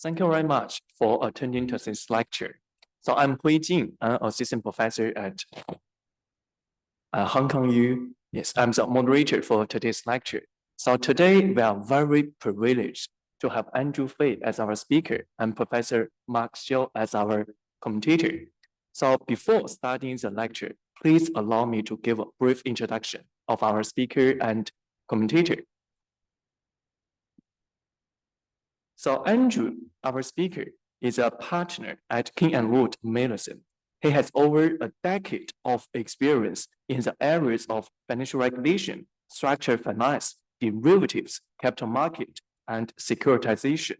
Thank you very much for attending to this lecture. So I'm Hui Jing, an assistant professor at Hong Kong U. Yes, I'm the moderator for today's lecture. So today we are very privileged to have Andrew Fei as our speaker and Professor Mark Xiu as our commentator. So before starting the lecture, please allow me to give a brief introduction of our speaker and commentator. So Andrew, our speaker, is a partner at King & Wood Mallesons. He has over a decade of experience in the areas of financial regulation, structured finance, derivatives, capital market, and securitization.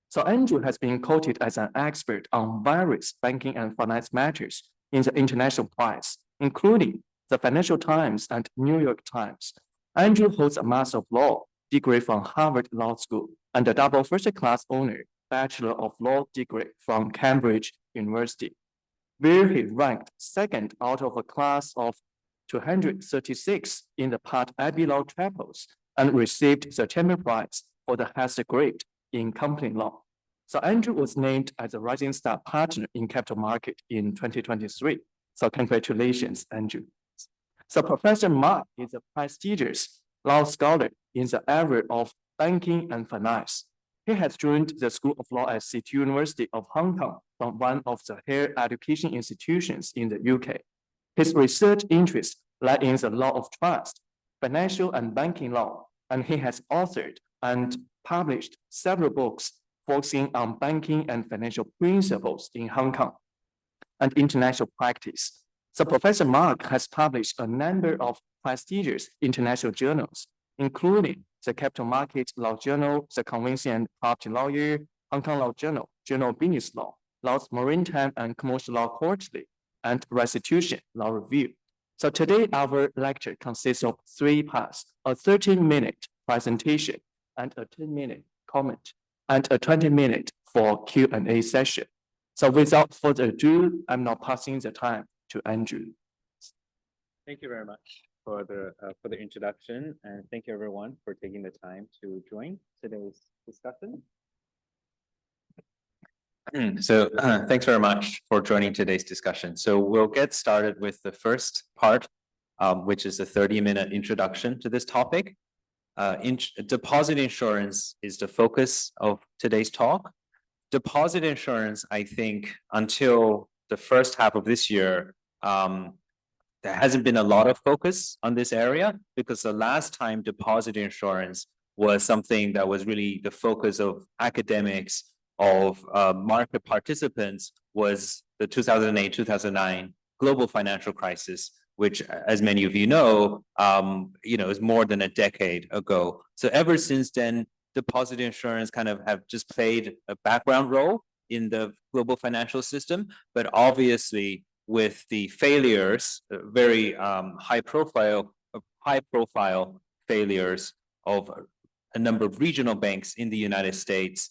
So Andrew has been quoted as an expert on various banking and finance matters in the international press, including the Financial Times and New York Times. Andrew holds a Master of Law degree from Harvard Law School and a double first-class honor Bachelor of Law degree from Cambridge University, where he ranked second out of a class of 236 in the Part Abbey Law Triples and received the Chamber Prize for the highest grade in company law. So Andrew was named as a Rising Star Partner in Capital Market in 2023. So congratulations, Andrew. So Professor Mark is a prestigious law scholar in the area of banking and finance. He has joined the School of Law at City University of Hong Kong from one of the higher education institutions in the UK. His research interests lie in the law of trust, financial and banking law, and he has authored and published several books focusing on banking and financial principles in Hong Kong and international practice. So Professor Mark has published a number of prestigious international journals, including the Capital Market Law Journal, the Conveyancing and Property Lawyer, Hong Kong Law Journal, Journal of Business Law, Law's Maritime and Commercial Law Quarterly, and Restitution Law Review. So today our lecture consists of 3 parts: a 13-minute presentation and a 10-minute comment, and a 20-minute for Q&A session. So without further ado, I'm now passing the time to Andrew. Thank you very much for the introduction, and thank you everyone for taking the time to join today's discussion. So thanks very much for joining today's discussion. So we'll get started with the first part, which is a 30-minute introduction to this topic. Deposit insurance is the focus of today's talk. Deposit insurance, I think, until the first half of this year, there hasn't been a lot of focus on this area, because the last time deposit insurance was something that was really the focus of academics, of market participants, was the 2008-2009 global financial crisis, which, as many of you know, is more than a decade ago. So ever since then, deposit insurance kind of have just played a background role in the global financial system, but obviously with the failures, very high profile failures of a number of regional banks in the United States,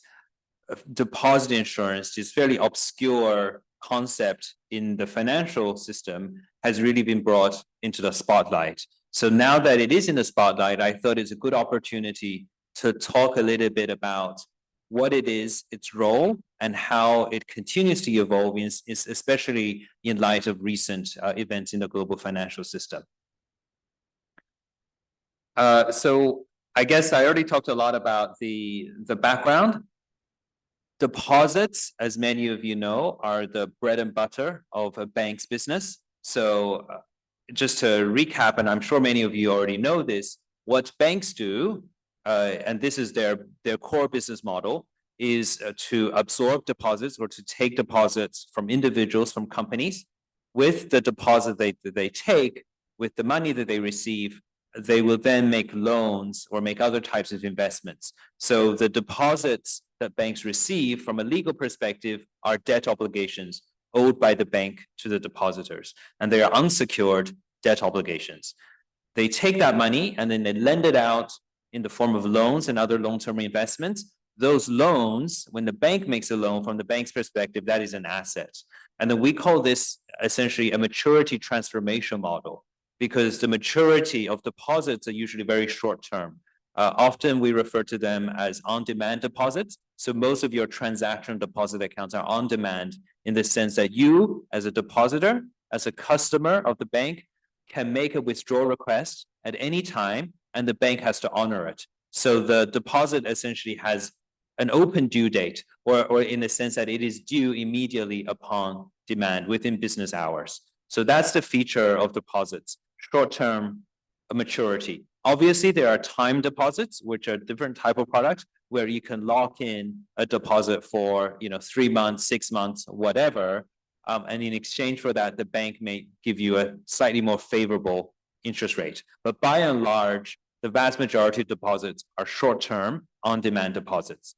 deposit insurance, this fairly obscure concept in the financial system, has really been brought into the spotlight. So now that it is in the spotlight, I thought it's a good opportunity to talk a little bit about what it is, its role, and how it continues to evolve, especially in light of recent events in the global financial system. So I guess I already talked a lot about the background. Deposits, as many of you know, are the bread and butter of a bank's business. So just to recap, and I'm sure many of you already know this, what banks do, and this is their core business model, is to absorb deposits or to take deposits from individuals, from companies. With the deposit they take, with the money that they receive, they will then make loans or make other types of investments. So the deposits that banks receive from a legal perspective are debt obligations owed by the bank to the depositors, and they are unsecured debt obligations. They take that money and then they lend it out in the form of loans and other long-term investments. Those loans, when the bank makes a loan, from the bank's perspective, that is an asset. And then we call this essentially a maturity transformation model, because the maturity of deposits are usually very short term. Often we refer to them as on-demand deposits. So most of your transaction deposit accounts are on demand in the sense that you, as a depositor, as a customer of the bank, can make a withdrawal request at any time, and the bank has to honor it. So the deposit essentially has an open due date, or in the sense that it is due immediately upon demand within business hours. So that's the feature of deposits, short-term maturity. Obviously, there are time deposits, which are different type of products where you can lock in a deposit for 3 months, 6 months, whatever. And in exchange for that, the bank may give you a slightly more favorable interest rate. But by and large, the vast majority of deposits are short-term, on-demand deposits.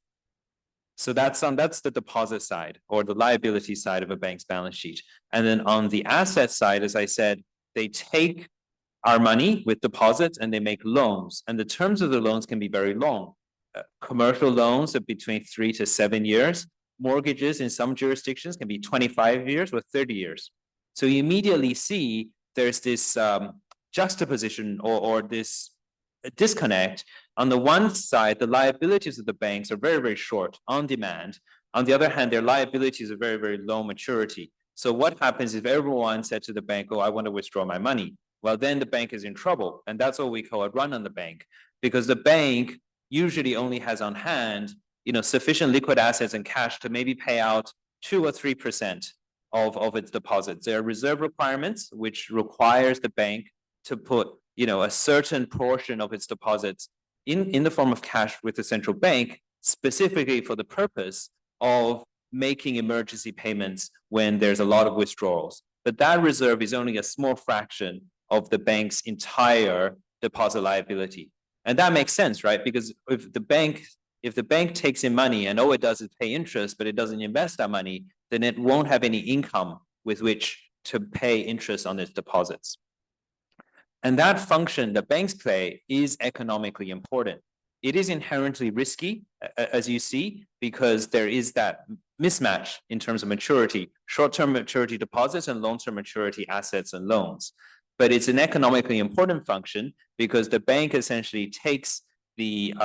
So that's the deposit side or the liability side of a bank's balance sheet. And then on the asset side, as I said, they take our money with deposits and they make loans. And the terms of the loans can be very long. Commercial loans are between 3 to 7 years. Mortgages in some jurisdictions can be 25 years or 30 years. So you immediately see there's this juxtaposition or this disconnect. On the one side, the liabilities of the banks are very, very short, on demand. On the other hand, their liabilities are very, very low maturity. So what happens if everyone said to the bank, oh, I want to withdraw my money? Well, then the bank is in trouble. And that's what we call a run on the bank, because the bank usually only has on hand, sufficient liquid assets and cash to maybe pay out 2 or 3% of its deposits. There are reserve requirements, which requires the bank to put, a certain portion of its deposits in the form of cash with the central bank, specifically for the purpose of making emergency payments when there's a lot of withdrawals. But that reserve is only a small fraction of the bank's entire deposit liability. And that makes sense, right? Because if the bank takes in money and all it does is pay interest, but it doesn't invest that money, then it won't have any income with which to pay interest on its deposits. And that function that banks play is economically important. It is inherently risky, as you see, because there is that mismatch in terms of maturity, short-term maturity deposits and long-term maturity assets and loans. But it's an economically important function because the bank essentially takes the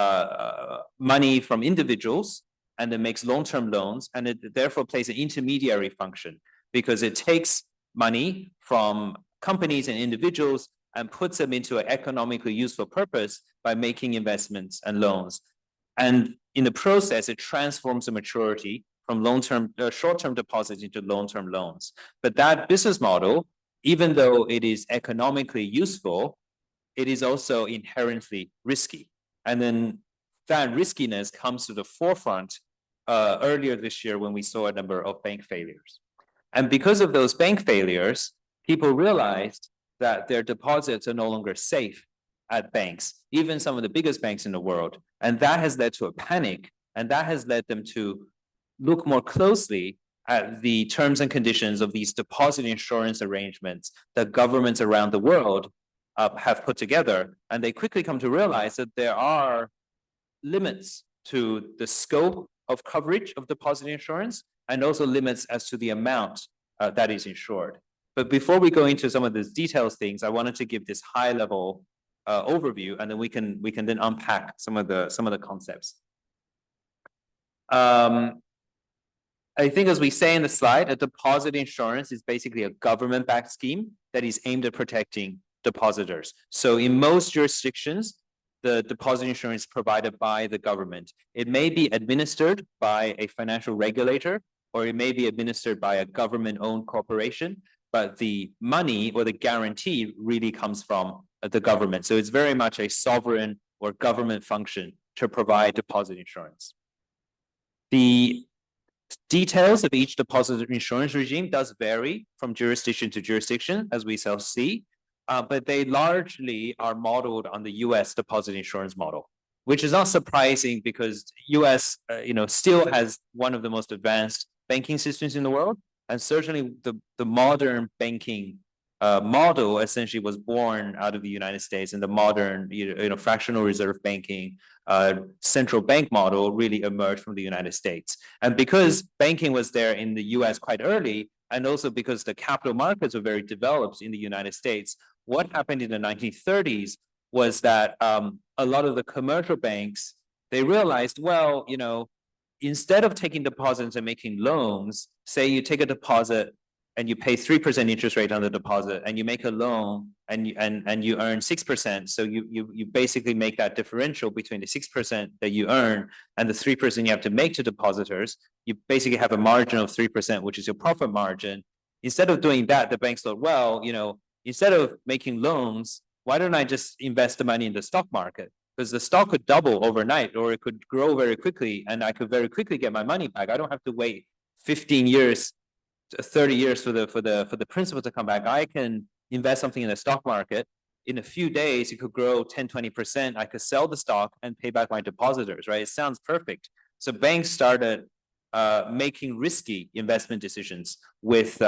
money from individuals and then makes long-term loans, and it therefore plays an intermediary function because it takes money from companies and individuals and puts them into an economically useful purpose by making investments and loans. And in the process, it transforms the maturity from short-term deposits into long-term loans. But that business model, even though it is economically useful, it is also inherently risky. And then that riskiness comes to the forefront earlier this year when we saw a number of bank failures. And because of those bank failures, people realized that their deposits are no longer safe at banks, even some of the biggest banks in the world. And that has led to a panic, and that has led them to look more closely at the terms and conditions of these deposit insurance arrangements that governments around the world have put together. And they quickly come to realize that there are limits to the scope of coverage of deposit insurance and also limits as to the amount that is insured. But before we go into some of the details things, I wanted to give this high level overview, and then we can then unpack some of the concepts. I think, as we say in the slide, a deposit insurance is basically a government-backed scheme that is aimed at protecting depositors. So in most jurisdictions, the deposit insurance is provided by the government. It may be administered by a financial regulator, or it may be administered by a government-owned corporation, but the money or the guarantee really comes from the government. So it's very much a sovereign or government function to provide deposit insurance. The details of each deposit insurance regime does vary from jurisdiction to jurisdiction, as we shall see, but they largely are modeled on the US deposit insurance model, which is not surprising because US still has one of the most advanced banking systems in the world. And certainly the modern banking model essentially was born out of the United States, and the modern fractional reserve banking central bank model really emerged from the United States. And because banking was there in the US quite early, and also because the capital markets were very developed in the United States, what happened in the 1930s was that a lot of the commercial banks, they realized, well, instead of taking deposits and making loans, say you take a deposit and you pay 3% interest rate on the deposit, and you make a loan and you earn 6%. So you basically make that differential between the 6% that you earn and the 3% you have to make to depositors. You basically have a margin of 3%, which is your profit margin. Instead of doing that, the banks thought, well, instead of making loans, why don't I just invest the money in the stock market? Because the stock could double overnight, or it could grow very quickly, and I could very quickly get my money back. I don't have to wait 15 years, 30 years for the principal to come back. I can invest something in the stock market. In a few days, it could grow 10, 20%. I could sell the stock and pay back my depositors, right? It sounds perfect. So banks started making risky investment decisions with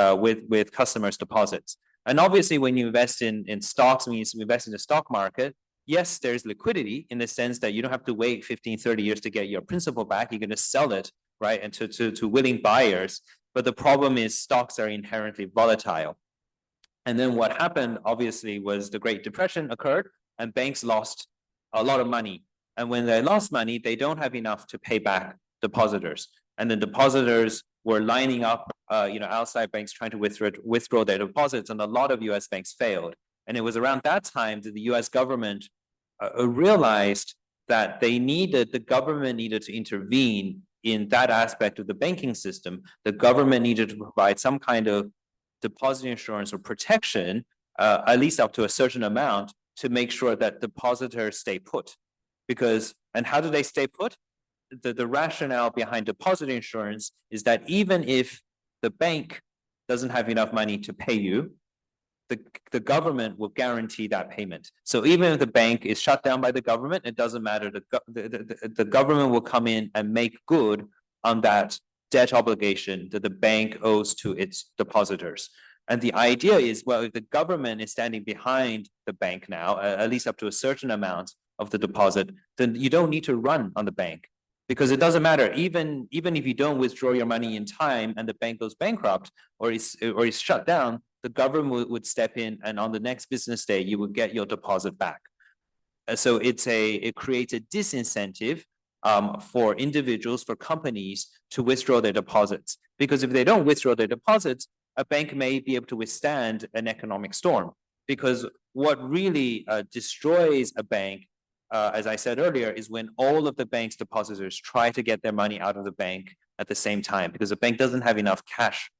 customers' deposits. And obviously, when you invest in stocks, when you invest in the stock market, yes, there's liquidity in the sense that you don't have to wait 15, 30 years to get your principal back. You can just sell it, right, and to willing buyers. But the problem is stocks are inherently volatile. And then what happened, obviously, was the Great Depression occurred and banks lost a lot of money. And when they lost money, they don't have enough to pay back depositors. And the depositors were lining up, outside banks trying to withdraw their deposits, and a lot of US banks failed. And it was around that time that the US government realized that the government needed to intervene in that aspect of the banking system. The government needed to provide some kind of deposit insurance or protection, at least up to a certain amount, to make sure that depositors stay put. And how do they stay put? The rationale behind deposit insurance is that even if the bank doesn't have enough money to pay you, the government will guarantee that payment. So even if the bank is shut down by the government, it doesn't matter. The government will come in and make good on that debt obligation that the bank owes to its depositors. And the idea is, well, if the government is standing behind the bank now, at least up to a certain amount of the deposit, then you don't need to run on the bank. Because it doesn't matter, even if you don't withdraw your money in time and the bank goes bankrupt or is shut down, the government would step in, and on the next business day, you would get your deposit back. So it creates a disincentive for individuals, for companies to withdraw their deposits. Because if they don't withdraw their deposits, a bank may be able to withstand an economic storm. Because what really destroys a bank, as I said earlier, is when all of the bank's depositors try to get their money out of the bank at the same time, because the bank doesn't have enough cash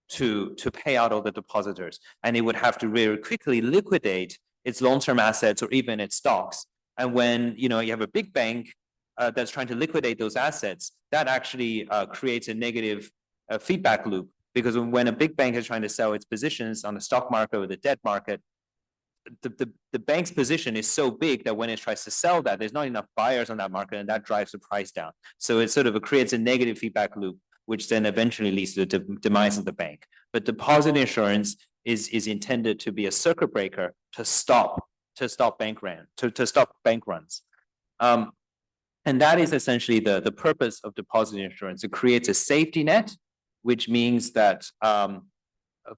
to pay out all the depositors, and it would have to very quickly liquidate its long-term assets or even its stocks. And when you have a big bank that's trying to liquidate those assets, that actually creates a negative feedback loop, because when a big bank is trying to sell its positions on the stock market or the debt market, the bank's position is so big that when it tries to sell that, there's not enough buyers on that market, and that drives the price down. So it sort of creates a negative feedback loop, which then eventually leads to the demise of the bank. But deposit insurance is intended to be a circuit breaker to stop bank runs. And that is essentially the purpose of deposit insurance. It creates a safety net, which means that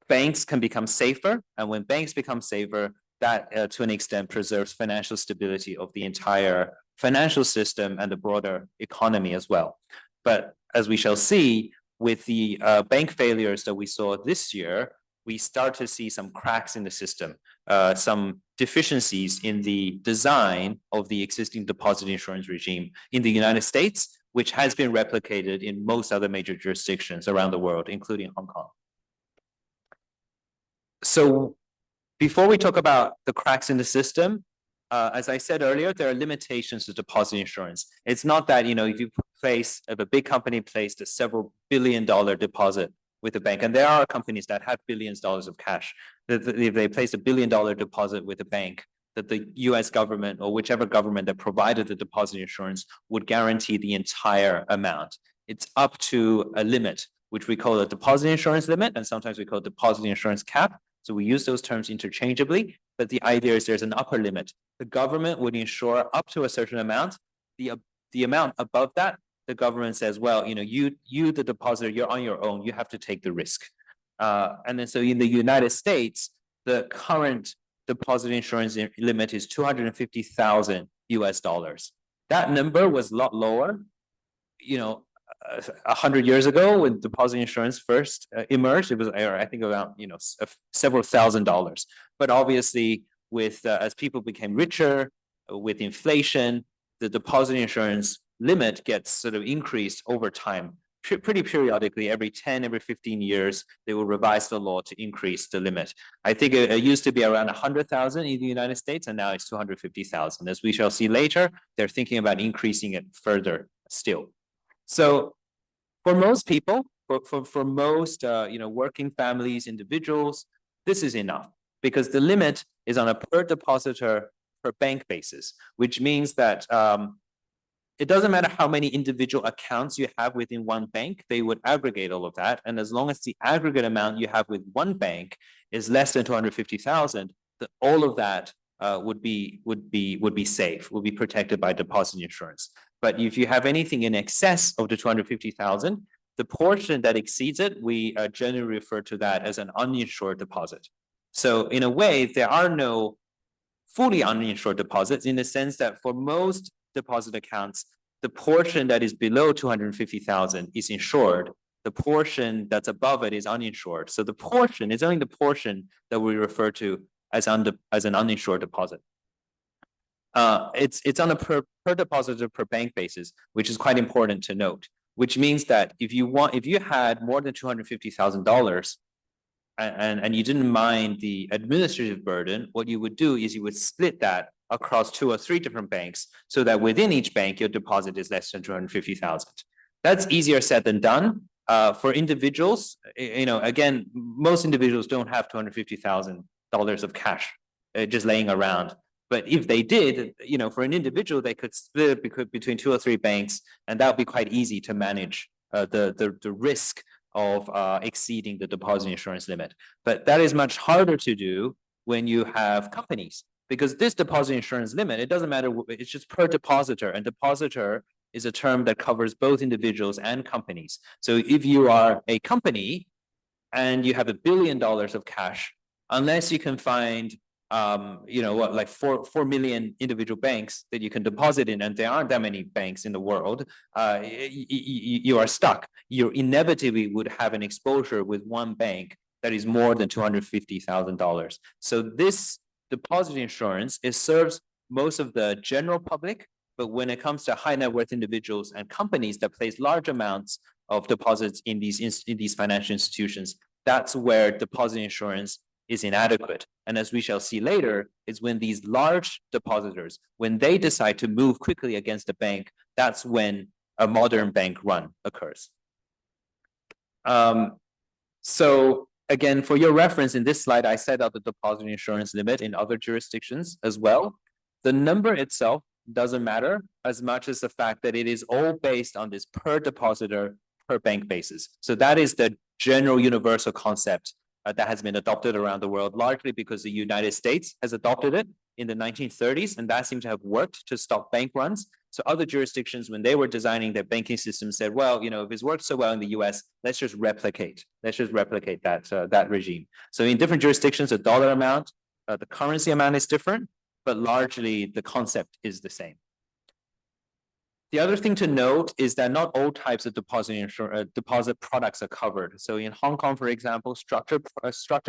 banks can become safer. And when banks become safer, that to an extent preserves financial stability of the entire financial system and the broader economy as well. But as we shall see, with the bank failures that we saw this year, we start to see some cracks in the system, some deficiencies in the design of the existing deposit insurance regime in the United States, which has been replicated in most other major jurisdictions around the world, including Hong Kong. So before we talk about the cracks in the system, as I said earlier, there are limitations to deposit insurance. It's not that, if a big company placed a several billion-dollar deposit with the bank, and there are companies that have billions of dollars of cash, if they placed $1 billion deposit with a bank, that the US government or whichever government that provided the deposit insurance would guarantee the entire amount. It's up to a limit, which we call a deposit insurance limit, and sometimes we call deposit insurance cap. So we use those terms interchangeably, but the idea is there's an upper limit. The government would insure up to a certain amount. The amount above that, the government says, well, you the depositor, you're on your own. You have to take the risk. And then so in the United States, the current deposit insurance limit is $250,000. That number was a lot lower, 100 years ago when deposit insurance first emerged. It was, I think, around several $1,000s. But obviously, with as people became richer, with inflation, the deposit insurance limit gets sort of increased over time. Pretty periodically, every 10, every 15 years, they will revise the law to increase the limit. I think it used to be around 100,000 in the United States, and now it's 250,000. As we shall see later, they're thinking about increasing it further still. So for most people, for most working families, individuals, this is enough because the limit is on a per depositor per bank basis, which means that it doesn't matter how many individual accounts you have within one bank, they would aggregate all of that. And as long as the aggregate amount you have with one bank is less than 250,000, all of that would be safe, would be protected by deposit insurance. But if you have anything in excess of the 250,000, the portion that exceeds it, we generally refer to that as an uninsured deposit. So in a way, there are no fully uninsured deposits in the sense that for most deposit accounts, the portion that is below 250,000 is insured. The portion that's above it is uninsured. So the portion is only the portion that we refer to as an uninsured deposit. It's on a per depositor per bank basis, which is quite important to note. Which means that if you had more than $250,000 and you didn't mind the administrative burden, what you would do is you would split that across 2 or 3 different banks so that within each bank, your deposit is less than 250,000. That's easier said than done. For individuals, again, most individuals don't have $250,000 of cash just laying around. But if they did, for an individual, they could split it between 2 or 3 banks, and that would be quite easy to manage the risk of exceeding the deposit insurance limit. But that is much harder to do when you have companies, because this deposit insurance limit, it doesn't matter, it's just per depositor, and depositor is a term that covers both individuals and companies. So if you are a company and you have $1 billion of cash, unless you can find like 4 million individual banks that you can deposit in, and there aren't that many banks in the world, you are stuck. You inevitably would have an exposure with one bank that is more than $250,000. So this deposit insurance, it serves most of the general public, but when it comes to high net worth individuals and companies that place large amounts of deposits in these financial institutions, that's where deposit insurance is inadequate. And as we shall see later, is when these large depositors, when they decide to move quickly against a bank, that's when a modern bank run occurs. So again, for your reference, in this slide, I set out the deposit insurance limit in other jurisdictions as well. The number itself doesn't matter as much as the fact that it is all based on this per depositor per bank basis. So that is the general universal concept that has been adopted around the world, largely because the United States has adopted it in the 1930s, and that seemed to have worked to stop bank runs. So other jurisdictions, when they were designing their banking system, said, well, if it's worked so well in the US, let's just replicate that regime. So in different jurisdictions, the dollar amount, the currency amount is different, but largely the concept is the same. The other thing to note is that not all types of deposit products are covered. So in Hong Kong, for example, structured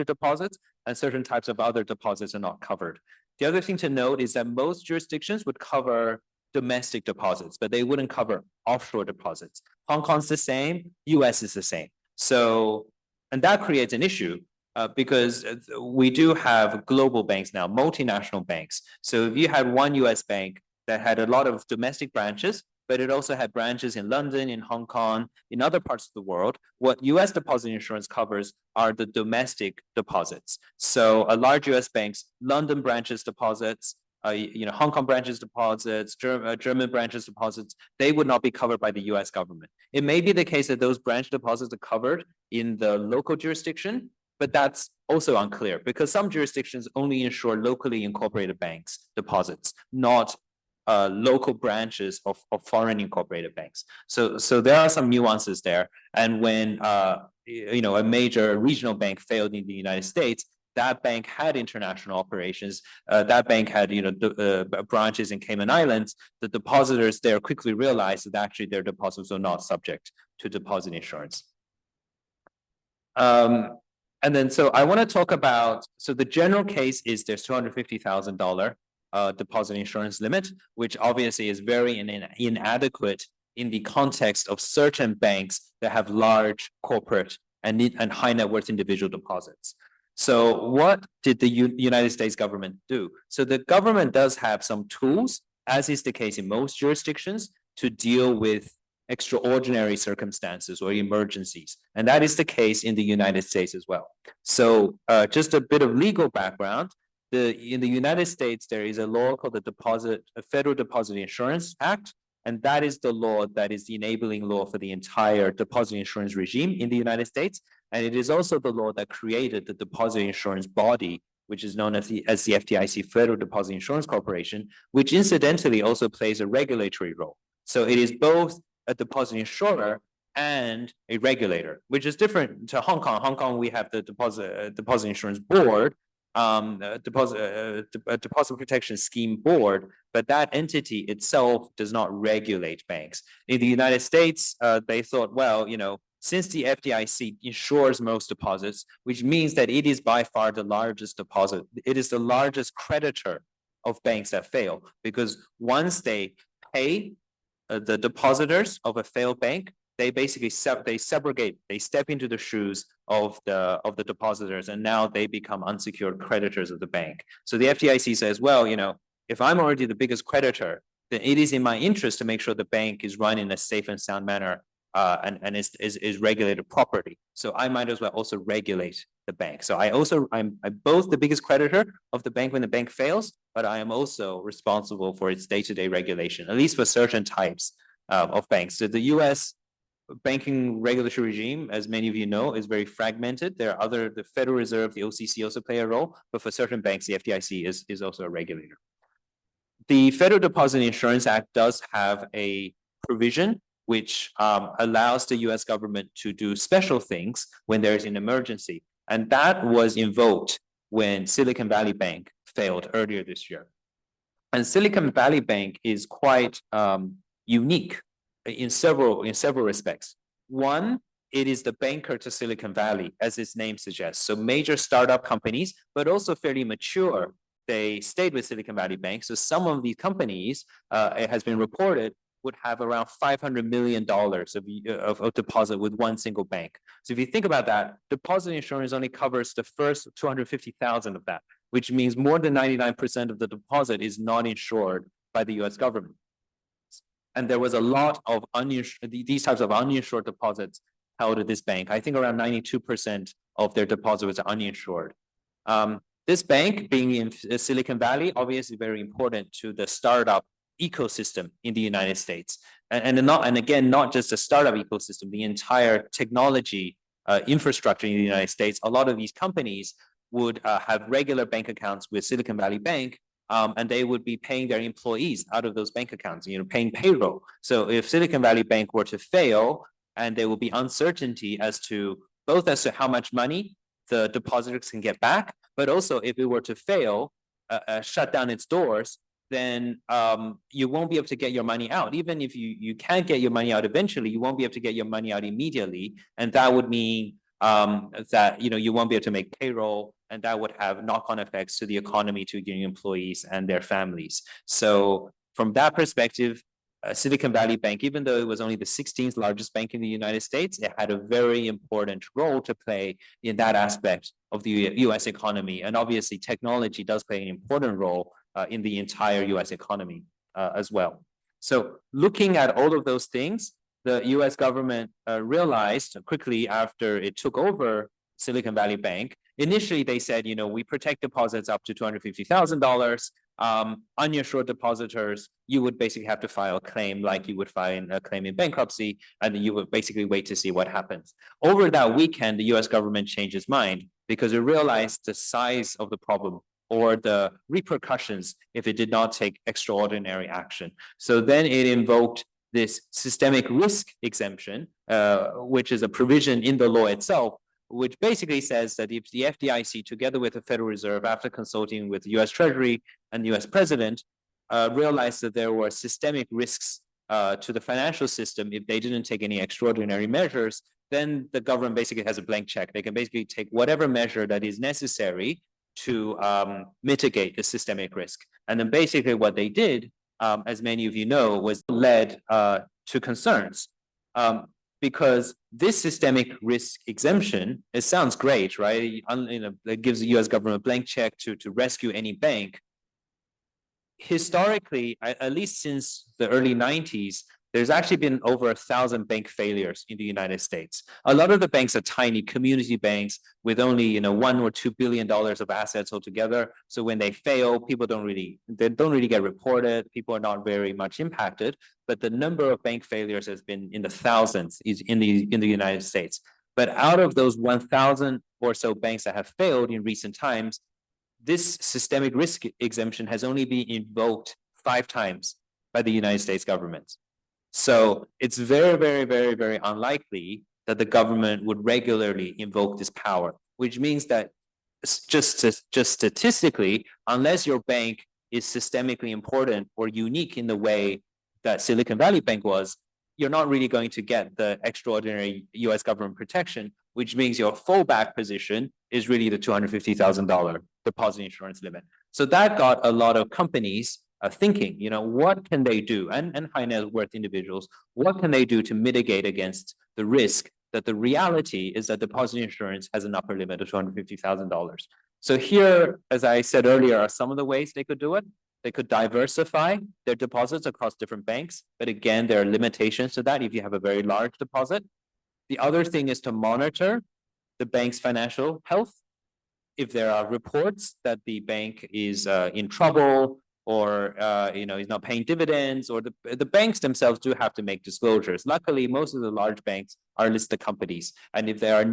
deposits and certain types of other deposits are not covered. The other thing to note is that most jurisdictions would cover domestic deposits, but they wouldn't cover offshore deposits. Hong Kong's the same, US is the same. So, and that creates an issue because we do have global banks now, multinational banks. So if you had one US bank that had a lot of domestic branches, but it also had branches in London, in Hong Kong, in other parts of the world. What US deposit insurance covers are the domestic deposits. So a large US bank's London branches deposits, Hong Kong branches deposits, German branches deposits, they would not be covered by the US government. It may be the case that those branch deposits are covered in the local jurisdiction, but that's also unclear because some jurisdictions only insure locally incorporated banks deposits, not local branches of foreign incorporated banks. So there are some nuances there. And when a major regional bank failed in the United States, that bank had international operations, that bank had, branches in Cayman Islands, the depositors there quickly realized that actually their deposits were not subject to deposit insurance. And then, so I want to talk about, so the general case is there's $250,000 deposit insurance limit, which obviously is very inadequate in the context of certain banks that have large corporate and high net worth individual deposits. So what did the United States government do? So the government does have some tools, as is the case in most jurisdictions, to deal with extraordinary circumstances or emergencies. And that is the case in the United States as well. So just a bit of legal background. In the United States, there is a law called the Federal Deposit Insurance Act. And that is the law that is the enabling law for the entire deposit insurance regime in the United States. And it is also the law that created the deposit insurance body, which is known as the FDIC, Federal Deposit Insurance Corporation, which incidentally also plays a regulatory role. So it is both a deposit insurer and a regulator, which is different to Hong Kong. Hong Kong, we have the deposit insurance board, deposit protection scheme board, but that entity itself does not regulate banks. In the United States, they thought, well, since the FDIC insures most deposits, which means that it is by far the largest deposit, it is the largest creditor of banks that fail, because once they pay the depositors of a failed bank, they basically subrogate, they step into the shoes of the depositors, and now they become unsecured creditors of the bank. So the FDIC says, well, if I'm already the biggest creditor, then it is in my interest to make sure the bank is run in a safe and sound manner, and is regulated properly. So I might as well also regulate the bank. So I'm both the biggest creditor of the bank when the bank fails, but I am also responsible for its day-to-day regulation, at least for certain types of banks. So the US banking regulatory regime, as many of you know, is very fragmented. There are the Federal Reserve, the OCC also play a role, but for certain banks, the FDIC is also a regulator. The Federal Deposit Insurance Act does have a provision which allows the US government to do special things when there's an emergency. And that was invoked when Silicon Valley Bank failed earlier this year. And Silicon Valley Bank is quite unique in several respects. One, it is the banker to Silicon Valley, as its name suggests. So major startup companies, but also fairly mature, they stayed with Silicon Valley Bank. So some of these companies, it has been reported, would have around $500 million of deposit with one single bank. So if you think about that, deposit insurance only covers the first 250,000 of that, which means more than 99% of the deposit is not insured by the US government. And there was a lot of these types of uninsured deposits held at this bank. I think around 92% of their deposit was uninsured. This bank, being in Silicon Valley, obviously very important to the startup ecosystem in the United States. And again, not just the startup ecosystem, the entire technology infrastructure in the United States. A lot of these companies would have regular bank accounts with Silicon Valley Bank, and they would be paying their employees out of those bank accounts, paying payroll. So if Silicon Valley Bank were to fail, and there will be uncertainty as to how much money the depositors can get back, but also if it were to fail, shut down its doors, then you won't be able to get your money out. Even if you can get your money out eventually, you won't be able to get your money out immediately. And that would mean that you won't be able to make payroll, and that would have knock-on effects to the economy, to your employees and their families. So from that perspective, Silicon Valley Bank, even though it was only the 16th largest bank in the United States, it had a very important role to play in that aspect of the US economy. And obviously technology does play an important role in the entire US economy as well. So looking at all of those things, the US government realized quickly after it took over Silicon Valley Bank. Initially, they said, we protect deposits up to $250,000. Uninsured depositors, you would basically have to file a claim like you would file a claim in bankruptcy, and then you would basically wait to see what happens. Over that weekend, the US government changed its mind because it realized the size of the problem or the repercussions if it did not take extraordinary action. So then it invoked this systemic risk exemption, which is a provision in the law itself, which basically says that if the FDIC, together with the Federal Reserve, after consulting with the US Treasury and the US President, realized that there were systemic risks to the financial system if they didn't take any extraordinary measures, then the government basically has a blank check. They can basically take whatever measure that is necessary to mitigate the systemic risk. And then basically what they did, as many of you know, was led to concerns. Because this systemic risk exemption, it sounds great, right? It gives the US government a blank check to rescue any bank. Historically, at least since the early 90s, there's actually been over 1,000 bank failures in the United States. A lot of the banks are tiny community banks with only $1 or $2 billion of assets altogether. So when they fail, people don't really get reported. People are not very much impacted. But the number of bank failures has been in the thousands in the United States. But out of those 1,000 or so banks that have failed in recent times, this systemic risk exemption has only been invoked 5 times by the United States government. So it's very, very, very, very unlikely that the government would regularly invoke this power, which means that just statistically, unless your bank is systemically important or unique in the way that Silicon Valley Bank was, you're not really going to get the extraordinary US government protection, which means your fallback position is really the $250,000 deposit insurance limit. So that got a lot of companies thinking, what can they do? And high net worth individuals, what can they do to mitigate against the risk that the reality is that deposit insurance has an upper limit of $250,000. So here, as I said earlier, are some of the ways they could do it. They could diversify their deposits across different banks. But again, there are limitations to that if you have a very large deposit. The other thing is to monitor the bank's financial health. If there are reports that the bank is in trouble or is not paying dividends, or the banks themselves do have to make disclosures. Luckily, most of the large banks are listed companies. And if there are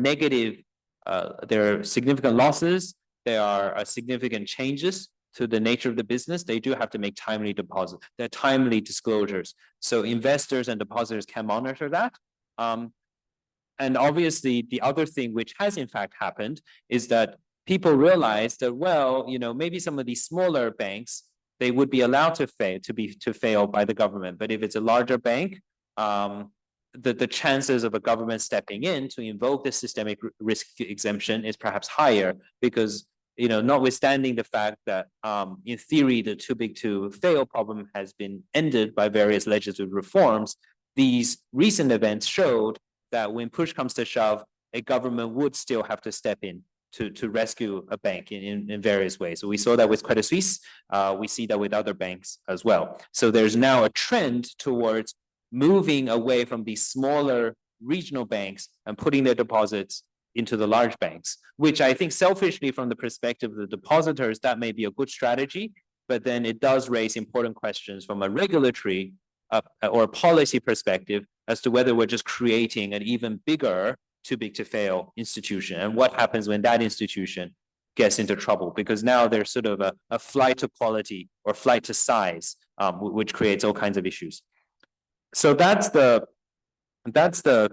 there are significant losses, there are significant changes to the nature of the business, they do have to make timely deposits. They're timely disclosures. So investors and depositors can monitor that. And obviously, the other thing which has in fact happened is that people realize that, maybe some of these smaller banks, they would be allowed to fail by the government. But if it's a larger bank, the chances of a government stepping in to invoke the systemic risk exemption is perhaps higher because, notwithstanding the fact that in theory, the too big to fail problem has been ended by various legislative reforms, these recent events showed that when push comes to shove, a government would still have to step in to rescue a bank in various ways. So we saw that with Credit Suisse. We see that with other banks as well. So there's now a trend towards moving away from these smaller regional banks and putting their deposits into the large banks, which I think selfishly from the perspective of the depositors, that may be a good strategy, but then it does raise important questions from a regulatory or a policy perspective as to whether we're just creating an even bigger too big to fail institution, and what happens when that institution gets into trouble, because now there's sort of a flight to quality or flight to size, which creates all kinds of issues. So that's the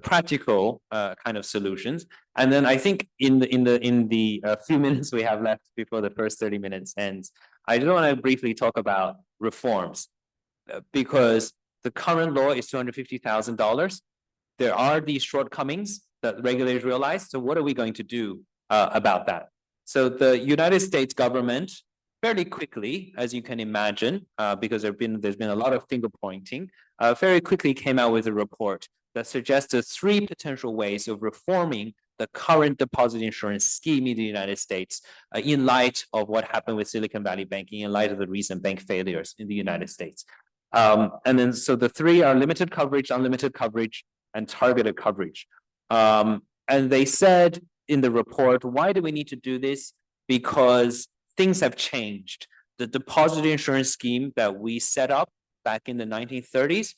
practical kind of solutions. And then I think in the few minutes we have left before the first 30 minutes ends, I just want to briefly talk about reforms, because the current law is $250,000. There are these shortcomings that regulators realize. So what are we going to do about that? So the United States government fairly quickly, as you can imagine, because there's been a lot of finger pointing, very quickly came out with a report that suggested 3 potential ways of reforming the current deposit insurance scheme in the United States in light of what happened with Silicon Valley banking, in light of the recent bank failures in the United States. And then so the 3 are limited coverage, unlimited coverage, and targeted coverage. And they said in the report, why do we need to do this? Because things have changed. The deposit insurance scheme that we set up back in the 1930s,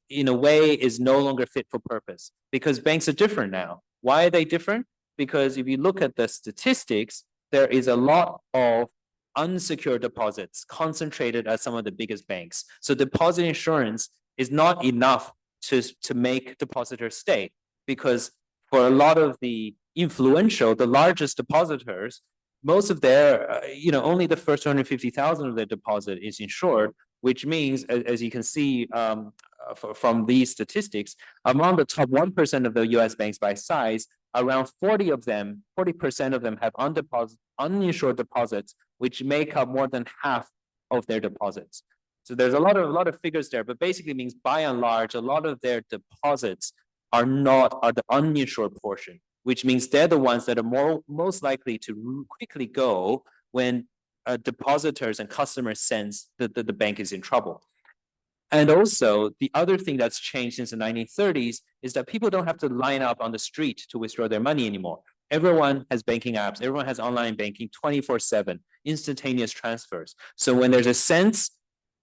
in a way, is no longer fit for purpose because banks are different now. Why are they different? Because if you look at the statistics, there is a lot of unsecured deposits concentrated at some of the biggest banks. So deposit insurance is not enough to make depositors stay, because for a lot of the influential, the largest depositors, most of their, only the first 250,000 of their deposit is insured, which means, as you can see from these statistics, among the top 1% of the US banks by size, around 40% of them have uninsured deposits, which make up more than half of their deposits. So there's a lot of figures there, but basically means by and large, a lot of their deposits are the uninsured portion, which means they're the ones that are most likely to quickly go when depositors and customers sense that the bank is in trouble. And also, the other thing that's changed since the 1930s is that people don't have to line up on the street to withdraw their money anymore. Everyone has banking apps. Everyone has online banking 24/7, instantaneous transfers. So when there's a sense,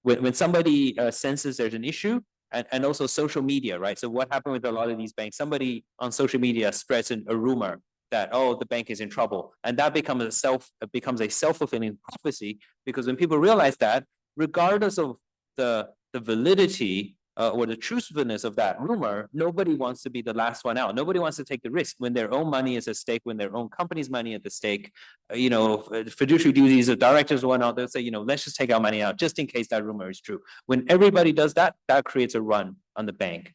when somebody senses there's an issue, and also social media, right? So what happened with a lot of these banks? Somebody on social media spreads a rumor that, oh, the bank is in trouble. And that becomes a self-fulfilling prophecy, because when people realize that, regardless of the validity or the truthfulness of that rumor, nobody wants to be the last one out. Nobody wants to take the risk when their own money is at stake, when their own company's money at the stake. Fiduciary duties of directors went out, they'll say, let's just take our money out just in case that rumor is true. When everybody does that, that creates a run on the bank.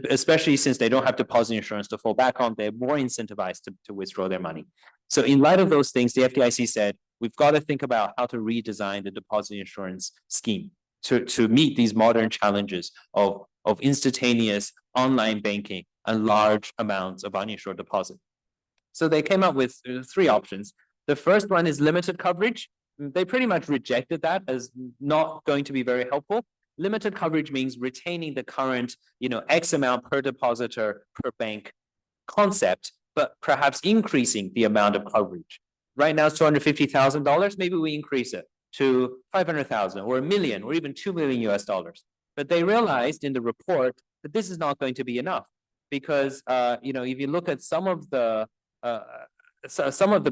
Especially since they don't have deposit insurance to fall back on, they're more incentivized to withdraw their money. So in light of those things, the FDIC said, we've got to think about how to redesign the deposit insurance scheme to meet these modern challenges of instantaneous online banking and large amounts of uninsured deposit. So they came up with three options. The first one is limited coverage. They pretty much rejected that as not going to be very helpful. Limited coverage means retaining the current, X amount per depositor per bank concept, but perhaps increasing the amount of coverage. Right now it's $250,000. Maybe we increase it to 500,000 or $1 million or even $2 million US dollars. But they realized in the report that this is not going to be enough, because if you look at some of the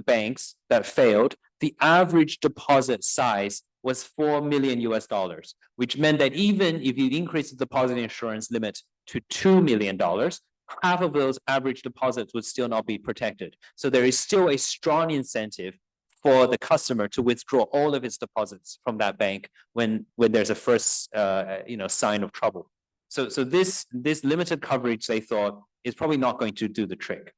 banks that failed, the average deposit size was $4 million US dollars, which meant that even if you increase the deposit insurance limit to $2 million, half of those average deposits would still not be protected. So there is still a strong incentive for the customer to withdraw all of its deposits from that bank when there's a first sign of trouble. So this limited coverage, they thought, is probably not going to do the trick.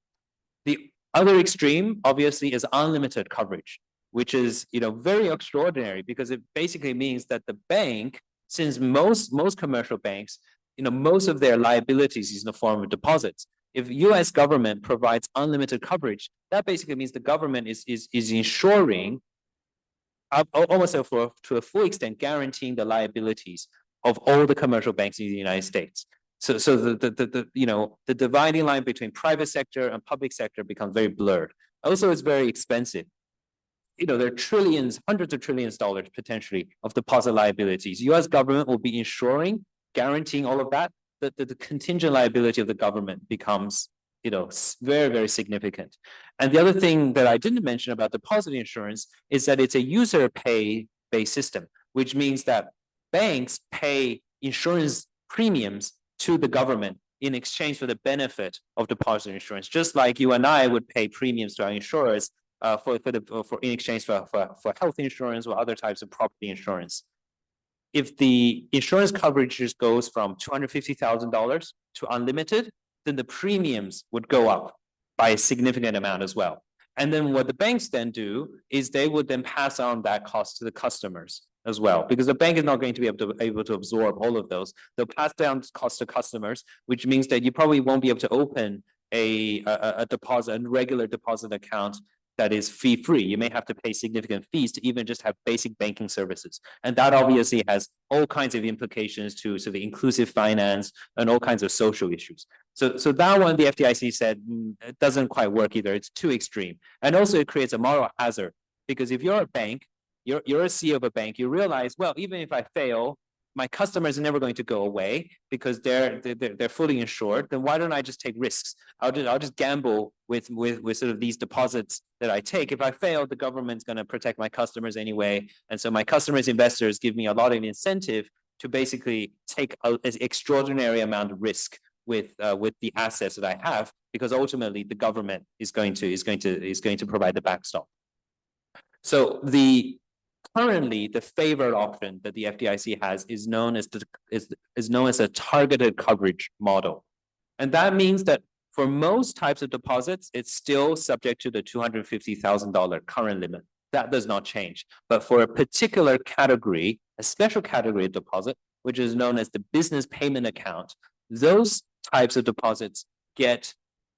The other extreme, obviously, is unlimited coverage, which is very extraordinary, because it basically means that the bank, since most commercial banks, most of their liabilities is in the form of deposits. If US government provides unlimited coverage, that basically means the government is insuring almost to a full extent, guaranteeing the liabilities of all the commercial banks in the United States. So the dividing line between private sector and public sector becomes very blurred. Also, it's very expensive. There are trillions, hundreds of trillions of dollars potentially of deposit liabilities. US government will be insuring, guaranteeing all of that. The contingent liability of the government becomes, very, very significant. And the other thing that I didn't mention about deposit insurance is that it's a user pay-based system, which means that banks pay insurance premiums to the government in exchange for the benefit of deposit insurance, just like you and I would pay premiums to our insurers in exchange for health insurance or other types of property insurance. If the insurance coverage just goes from $250,000 to unlimited, then the premiums would go up by a significant amount as well. And then what the banks then do is they would then pass on that cost to the customers as well, because the bank is not going to be able to absorb all of those. They'll pass down cost to customers, which means that you probably won't be able to open a regular deposit account that is fee-free. You may have to pay significant fees to even just have basic banking services. And that obviously has all kinds of implications to the inclusive finance and all kinds of social issues. So that one, the FDIC said, it doesn't quite work either. It's too extreme. And also it creates a moral hazard, because if you're a bank, you're a CEO of a bank, you realize, well, even if I fail, my customers are never going to go away because they're fully insured. Then why don't I just take risks? I'll just gamble with sort of these deposits that I take. If I fail, the government's going to protect my customers anyway, and so my customers' investors give me a lot of incentive to basically take an extraordinary amount of risk with the assets that I have, because ultimately the government is going to provide the backstop. So currently the favored option that the FDIC has is known as a targeted coverage model. And that means that for most types of deposits, it's still subject to the $250,000 current limit. That does not change. But for a particular category, a special category of deposit, which is known as the business payment account, those types of deposits get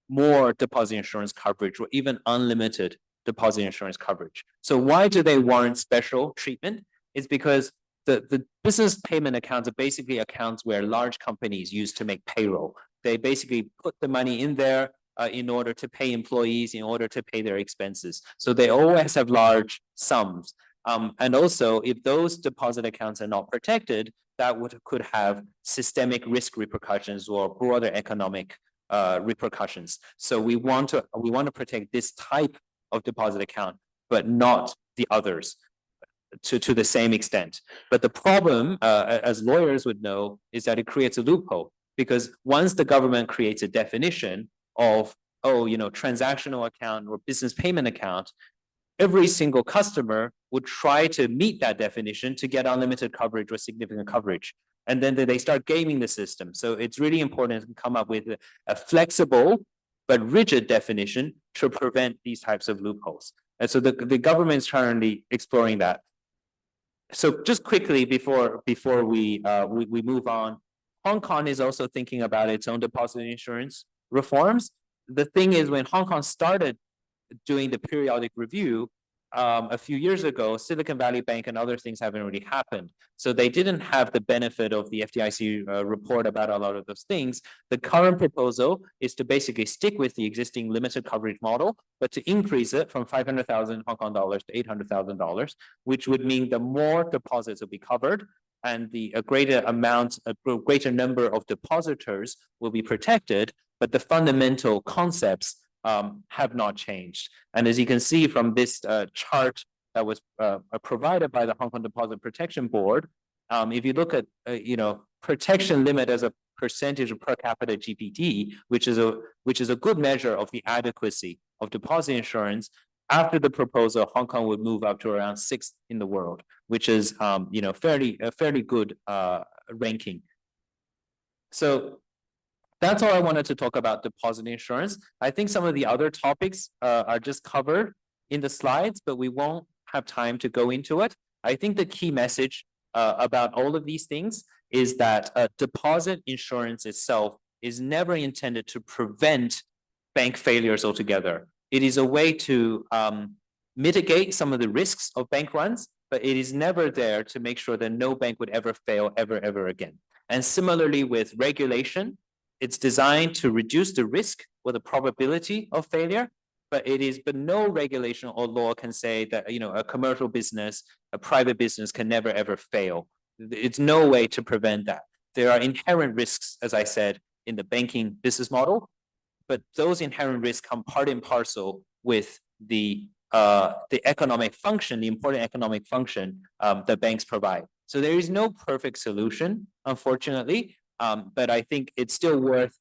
more deposit insurance coverage or even unlimited deposit insurance coverage. So why do they warrant special treatment? It's because the business payment accounts are basically accounts where large companies use to make payroll. They basically put the money in there in order to pay employees, in order to pay their expenses. So they always have large sums. And also, if those deposit accounts are not protected, that could have systemic risk repercussions or broader economic repercussions. So we want to protect this type of deposit account, but not the others to the same extent. But the problem, as lawyers would know, is that it creates a loophole, because once the government creates a definition of, transactional account or business payment account, every single customer would try to meet that definition to get unlimited coverage or significant coverage. And then they start gaming the system. So it's really important to come up with a flexible but rigid definition to prevent these types of loopholes. And so the government is currently exploring that. So just quickly before we move on, Hong Kong is also thinking about its own deposit insurance reforms. The thing is, when Hong Kong started doing the periodic review a few years ago, Silicon Valley Bank and other things haven't really happened. So they didn't have the benefit of the FDIC report about a lot of those things. The current proposal is to basically stick with the existing limited coverage model, but to increase it from 500,000 Hong Kong dollars to $800,000, which would mean the more deposits will be covered and a greater number of depositors will be protected, but the fundamental concepts have not changed. And as you can see from this chart that was provided by the Hong Kong Deposit Protection Board, if you look at protection limit as a percentage of per capita GDP, which is a good measure of the adequacy of deposit insurance, after the proposal, Hong Kong would move up to around 6th in the world, which is fairly good ranking. So that's all I wanted to talk about deposit insurance. I think some of the other topics are just covered in the slides, but we won't have time to go into it. I think the key message about all of these things is that deposit insurance itself is never intended to prevent bank failures altogether. It is a way to mitigate some of the risks of bank runs, but it is never there to make sure that no bank would ever fail ever again. And similarly with regulation, it's designed to reduce the risk or the probability of failure, but no regulation or law can say that a commercial business, a private business can never ever fail. It's no way to prevent that. There are inherent risks, as I said, in the banking business model, but those inherent risks come part and parcel with the economic function, the important economic function that banks provide. So there is no perfect solution, unfortunately. But I think it's still worth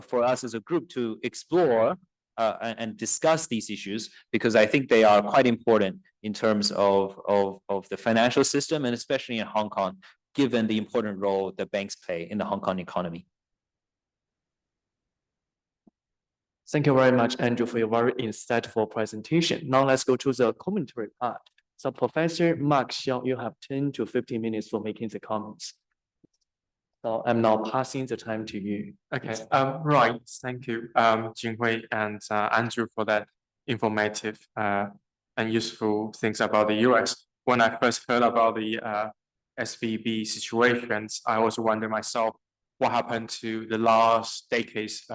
for us as a group to explore and discuss these issues, because I think they are quite important in terms of the financial system, and especially in Hong Kong, given the important role that banks play in the Hong Kong economy. Thank you very much, Andrew, for your very insightful presentation. Now let's go to the commentary part. So Professor Mark Xiao, you have 10 to 15 minutes for making the comments. So I'm now passing the time to you. Okay, right. Thank you, Jinghui and Andrew, for that informative and useful things about the US. When I first heard about the SVB situations, I also wondered myself what happened to the last decade's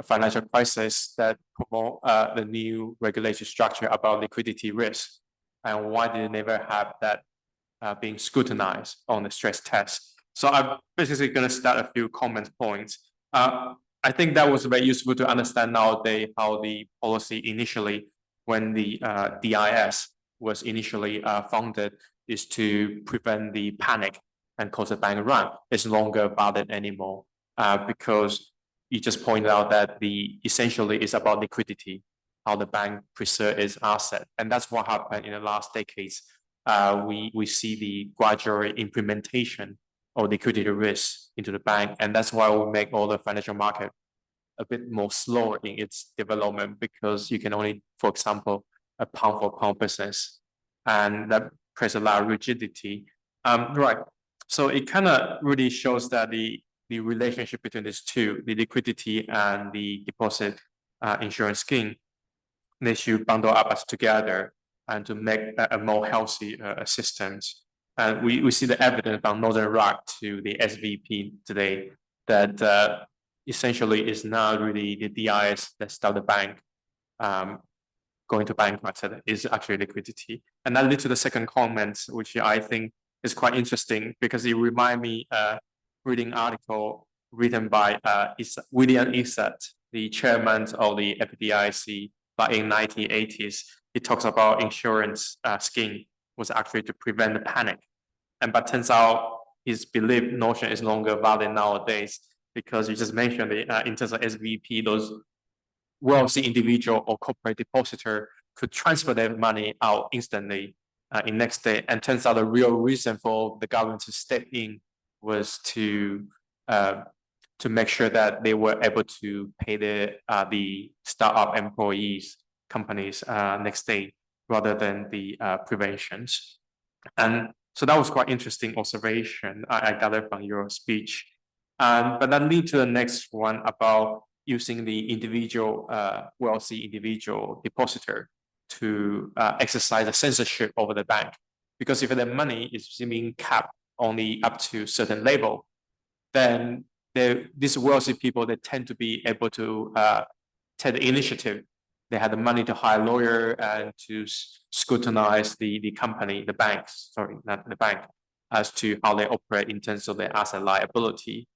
financial crisis that promote the new regulatory structure about liquidity risk, and why did it never have that being scrutinized on the stress test? So I'm basically going to start a few comment points. I think that was very useful to understand nowadays how the policy initially, when the DIS was initially founded, is to prevent the panic and cause a bank run. It's no longer valid anymore because you just pointed out that essentially it's about liquidity, how the bank preserve its asset. And that's what happened in the last decades. We see the gradual implementation of liquidity risk into the bank. And that's why we make all the financial market a bit more slower in its development, because you can only, for example, a pound for pound business, and that creates a lot of rigidity. Right. So it kind of really shows that the relationship between these two, the liquidity and the deposit insurance scheme, they should bundle up us together and to make a more healthy systems. And we see the evidence from Northern Rock to the SVP today that essentially is not really the DIS that start the bank going to bankrupt, is actually liquidity. And that leads to the second comment, which I think is quite interesting, because it reminds me reading article written by William Easett, the chairman of the FDIC, but in 1980s. He talks about insurance scheme was actually to prevent the panic. But turns out his belief notion is no longer valid nowadays, because you just mentioned it, in terms of SVP, those wealthy individual or corporate depositor could transfer their money out instantly in next day. And turns out the real reason for the government to step in was to make sure that they were able to pay the startup employees, companies next day, rather than the preventions. And so that was quite interesting observation I gathered from your speech. But that leads to the next one about using the individual, wealthy individual depositor to exercise a censorship over the bank. Because if the money is being capped only up to a certain level, then these wealthy people, they tend to be able to take the initiative. They had the money to hire a lawyer and to scrutinize the company, the banks, sorry, not the bank, as to how they operate in terms of their asset liability.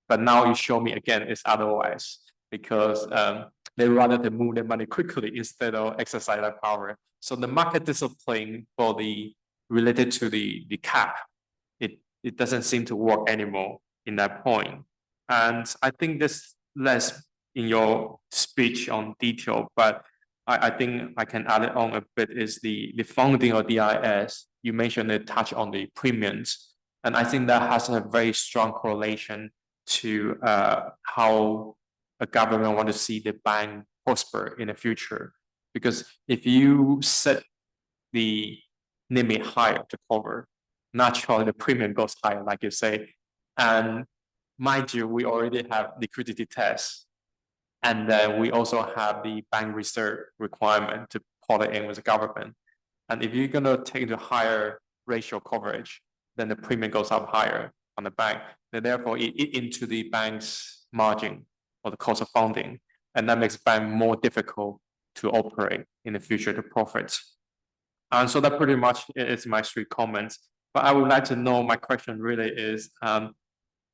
But now you show me again, it's otherwise, because they rather to move their money quickly instead of exercise that power. So the market discipline for related to the cap, it doesn't seem to work anymore in that point. And I think this less in your speech on detail, but I think I can add it on a bit, is the funding of DIS. You mentioned it touch on the premiums, and I think that has a very strong correlation to how a government want to see the bank prosper in the future. Because if you set the limit higher to cover, naturally the premium goes higher, like you say. And mind you, we already have liquidity tests. And then we also have the bank reserve requirement to put it in with the government. And if you're going to take the higher ratio coverage, then the premium goes up higher on the bank. Then therefore, it into the bank's margin or the cost of funding. And that makes bank more difficult to operate in the future to profit. And so that pretty much is my 3 comments. But I would like to know, my question really is,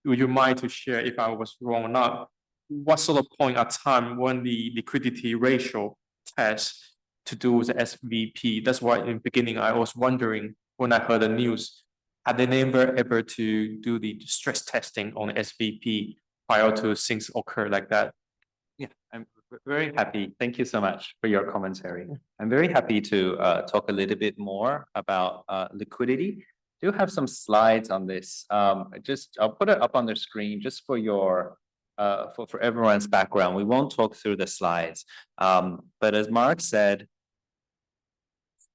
would you mind to share, if I was wrong or not, what sort of point at time when the liquidity ratio test to do with the SVP? That's why in the beginning I was wondering, when I heard the news, had they never able to do the stress testing on the SVP prior to things occur like that? Yeah, I'm very happy. Thank you so much for your commentary. I'm very happy to talk a little bit more about liquidity. Do have some slides on this. I'll put it up on the screen just for your for everyone's background. We won't talk through the slides, but as Mark said,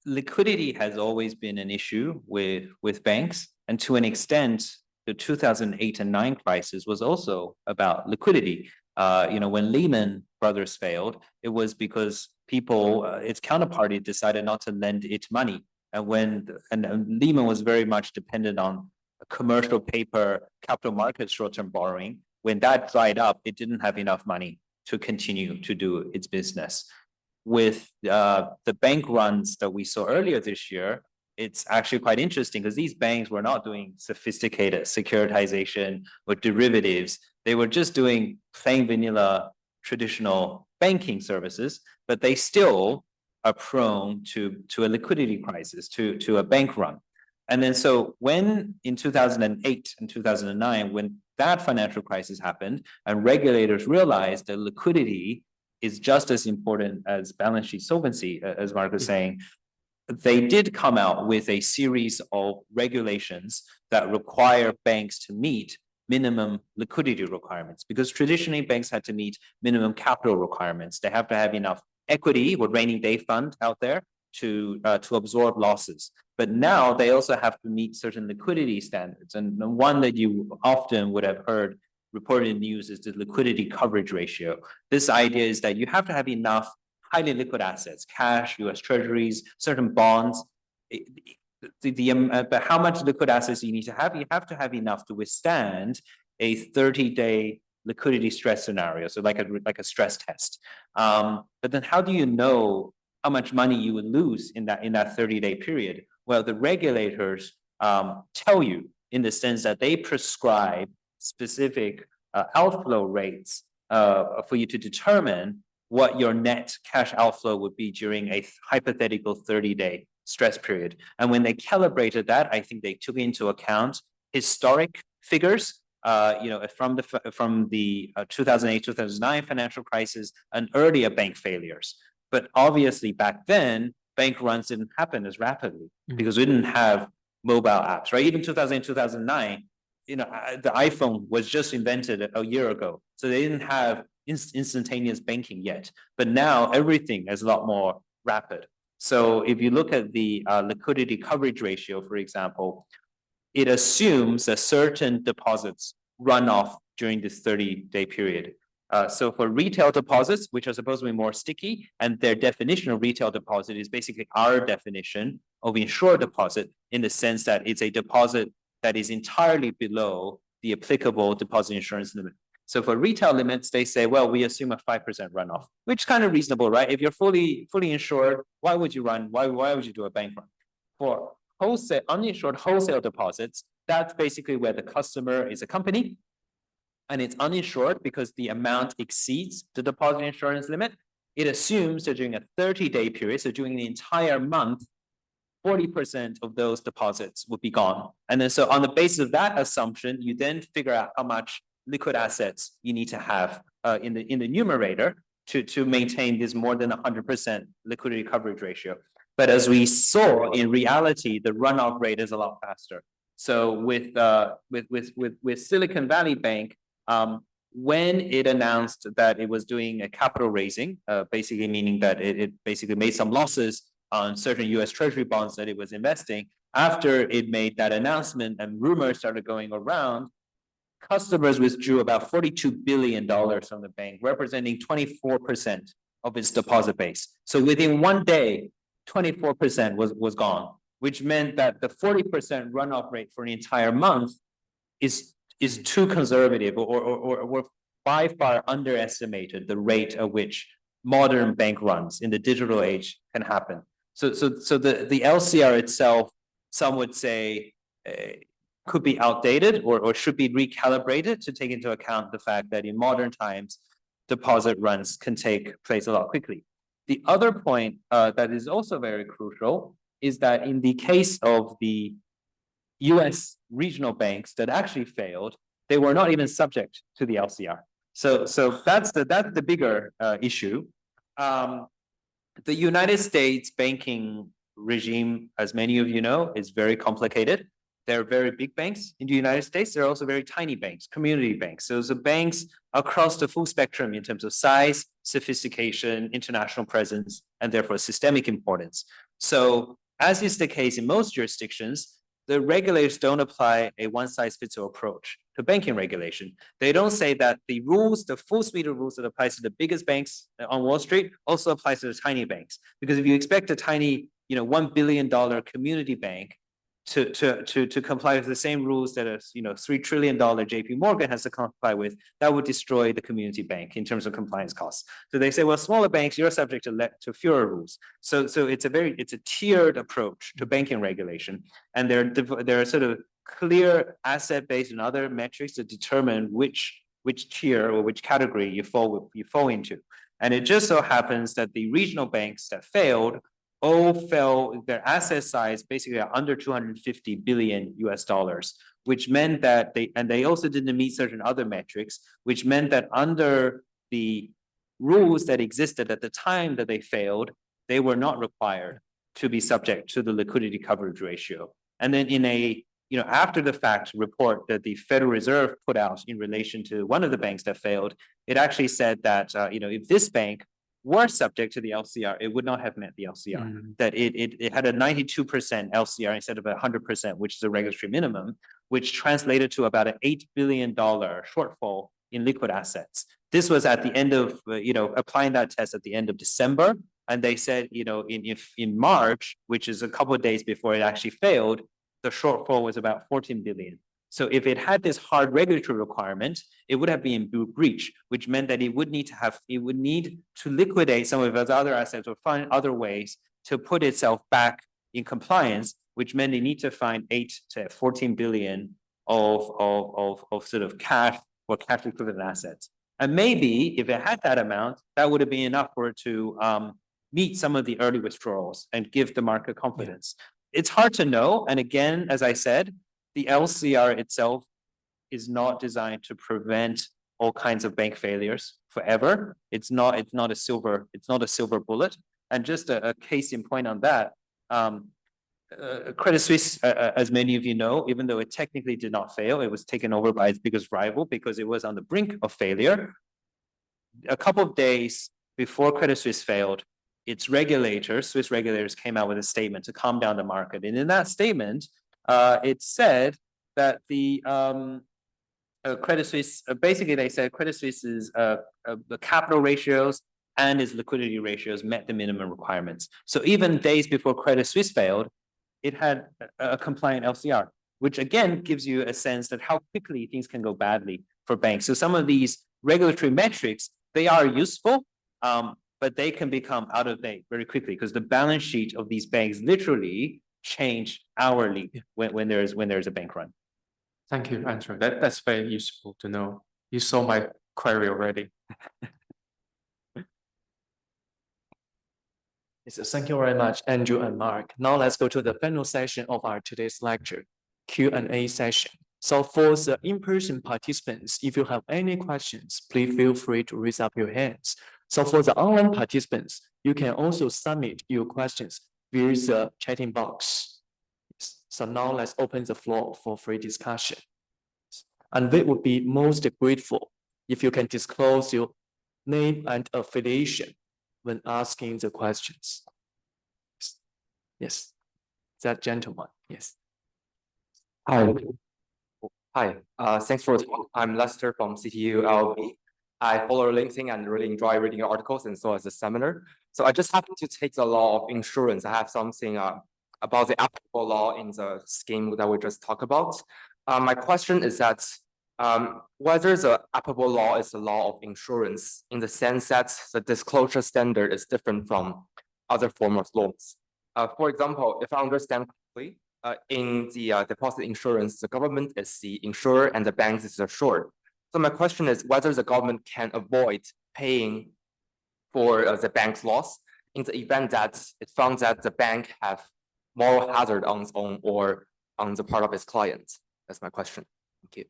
liquidity has always been an issue with banks, and to an extent, the 2008 and 9 crisis was also about liquidity. When Lehman Brothers failed, it was because its counterparty decided not to lend it money. And Lehman was very much dependent on commercial paper, capital markets, short-term borrowing. When that dried up, it didn't have enough money to continue to do its business. With the bank runs that we saw earlier this year, it's actually quite interesting because these banks were not doing sophisticated securitization or derivatives. They were just doing plain vanilla traditional banking services, but they still are prone to a liquidity crisis, to a bank run. And then so when in 2008 and 2009, when that financial crisis happened and regulators realized that liquidity is just as important as balance sheet solvency, as Mark was saying, they did come out with a series of regulations that require banks to meet minimum liquidity requirements, because traditionally banks had to meet minimum capital requirements. They have to have enough equity or rainy day fund out there to absorb losses. But now they also have to meet certain liquidity standards. And the one that you often would have heard reported in news is the liquidity coverage ratio. This idea is that you have to have enough highly liquid assets, cash, US treasuries, certain bonds. But how much liquid assets you need to have enough to withstand a 30-day liquidity stress scenario, so like a stress test. But then how do you know how much money you would lose in that 30-day period? Well, the regulators tell you, in the sense that they prescribe specific outflow rates for you to determine what your net cash outflow would be during a hypothetical 30-day stress period. And when they calibrated that, I think they took into account historic figures, from the 2008-2009 financial crisis and earlier bank failures. But obviously back then, bank runs didn't happen as rapidly because we didn't have mobile apps, right? Even 2008, 2009, the iPhone was just invented a year ago. So they didn't have instantaneous banking yet. But now everything is a lot more rapid. So if you look at the liquidity coverage ratio, for example, it assumes that certain deposits run off during this 30-day period. So for retail deposits, which are supposed to be more sticky, and their definition of retail deposit is basically our definition of insured deposit, in the sense that it's a deposit that is entirely below the applicable deposit insurance limit. So for retail limits, they say, well, we assume a 5% runoff, which is kind of reasonable, right? If you're fully insured, why would you run? Why would you do a bank run? For uninsured wholesale deposits, that's basically where the customer is a company and it's uninsured because the amount exceeds the deposit insurance limit. It assumes that during a 30-day period, so during the entire month, 40% of those deposits would be gone. And then so on the basis of that assumption, you then figure out how much liquid assets you need to have in the numerator to maintain this more than 100% liquidity coverage ratio. But as we saw in reality, the runoff rate is a lot faster. So with Silicon Valley Bank, when it announced that it was doing a capital raising, basically meaning that it basically made some losses on certain US Treasury bonds that it was investing, after it made that announcement and rumors started going around, customers withdrew about $42 billion from the bank, representing 24% of its deposit base. So within one day, 24% was gone, which meant that the 40% runoff rate for an entire month is too conservative or by far underestimated the rate at which modern bank runs in the digital age can happen. So the LCR itself, some would say, could be outdated or should be recalibrated to take into account the fact that in modern times, deposit runs can take place a lot quickly. The other point that is also very crucial is that in the case of the US regional banks that actually failed, they were not even subject to the LCR. So that's the bigger issue. The United States banking regime, as many of you know, is very complicated. There are very big banks in the United States. There are also very tiny banks, community banks. So the banks across the full spectrum in terms of size, sophistication, international presence, and therefore systemic importance. So as is the case in most jurisdictions, the regulators don't apply a one-size-fits-all approach to banking regulation. They don't say that the rules, the full suite of rules that applies to the biggest banks on Wall Street also applies to the tiny banks. Because if you expect a tiny, $1 billion community bank to comply with the same rules that a $3 trillion JP Morgan has to comply with, that would destroy the community bank in terms of compliance costs. So they say, well, smaller banks, you're subject to fewer rules. So it's a tiered approach to banking regulation, and there are sort of clear asset-based and other metrics to determine which tier or which category you fall into. And it just so happens that the regional banks that failed all fell, their asset size basically are under 250 billion US dollars, which meant that they also didn't meet certain other metrics, which meant that under the rules that existed at the time that they failed, they were not required to be subject to the liquidity coverage ratio. And then in a, after the fact report that the Federal Reserve put out in relation to one of the banks that failed, it actually said that, if this bank were subject to the LCR, it would not have met the LCR. That it had a 92% LCR instead of 100%, which is a regulatory minimum, which translated to about an $8 billion shortfall in liquid assets. This was at the end of, applying that test at the end of December. And they said, in March, which is a couple of days before it actually failed, the shortfall was about 14 billion. So if it had this hard regulatory requirement, it would have been in breach, which meant that it would need to liquidate some of its other assets or find other ways to put itself back in compliance, which meant they need to find 8 to 14 billion of sort of cash or cash equivalent assets. And maybe if it had that amount, that would have been enough for it to meet some of the early withdrawals and give the market confidence. It's hard to know. And again, as I said, the LCR itself is not designed to prevent all kinds of bank failures forever. It's not a silver bullet. And just a case in point on that, Credit Suisse, as many of you know, even though it technically did not fail, it was taken over by its biggest rival because it was on the brink of failure. A couple of days before Credit Suisse failed, its regulators, Swiss regulators, came out with a statement to calm down the market. And in that statement, it said that the Credit Suisse, basically they said Credit Suisse's the capital ratios and its liquidity ratios met the minimum requirements. So even days before Credit Suisse failed, it had a compliant LCR, which again gives you a sense that how quickly things can go badly for banks. So some of these regulatory metrics, they are useful, but they can become out of date very quickly because the balance sheet of these banks literally change hourly when there's a bank run. Thank you, Andrew. That's very useful to know. You saw my query already. Yes, thank you very much, Andrew and Mark. Now let's go to the final session of our today's lecture, Q&A session. So for the in-person participants, if you have any questions, please feel free to raise up your hands. So for the online participants, you can also submit your questions via the chatting box. So now let's open the floor for free discussion. And we would be most grateful if you can disclose your name and affiliation when asking the questions. Yes, that gentleman, yes. Hi. Thanks for the talk. I'm Lester from CTU LB. I follow LinkedIn and really enjoy reading your articles and so as a seminar. So I just happen to take the law of insurance. I have something about the applicable law in the scheme that we just talked about. My question is that whether the applicable law is the law of insurance in the sense that the disclosure standard is different from other forms of loans. For example, if I understand correctly, in the deposit insurance, the government is the insurer and the bank is the insured. So my question is whether the government can avoid paying for the bank's loss in the event that it found that the bank have moral hazard on its own or on the part of its clients. That's my question. Thank you.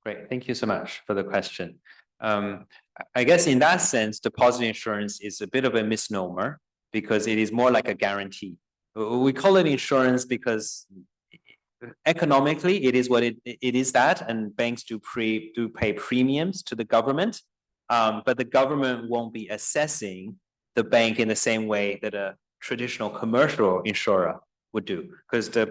Great, thank you so much for the question. I guess in that sense, deposit insurance is a bit of a misnomer because it is more like a guarantee. We call it insurance because economically it is what it is that, and banks do pay premiums to the government, but the government won't be assessing the bank in the same way that a traditional commercial insurer would do. Because the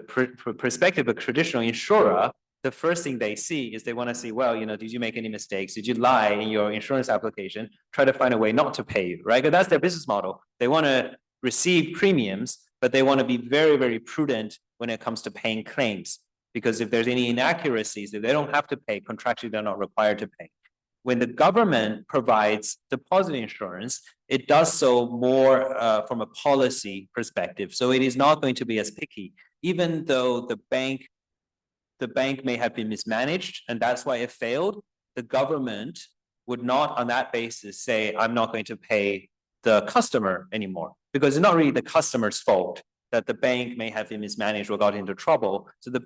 perspective of a traditional insurer, the first thing they see is they want to see, well, did you make any mistakes? Did you lie in your insurance application? Try to find a way not to pay you, right? Because that's their business model. They want to receive premiums, but they want to be very, very prudent when it comes to paying claims. Because if there's any inaccuracies, if they don't have to pay, contractually they're not required to pay. When the government provides deposit insurance, it does so more from a policy perspective. So it is not going to be as picky, even though the bank may have been mismanaged, and that's why it failed. The government would not, on that basis, say, I'm not going to pay the customer anymore. because it's not really the customer's fault that the bank may have been mismanaged or got into trouble. So the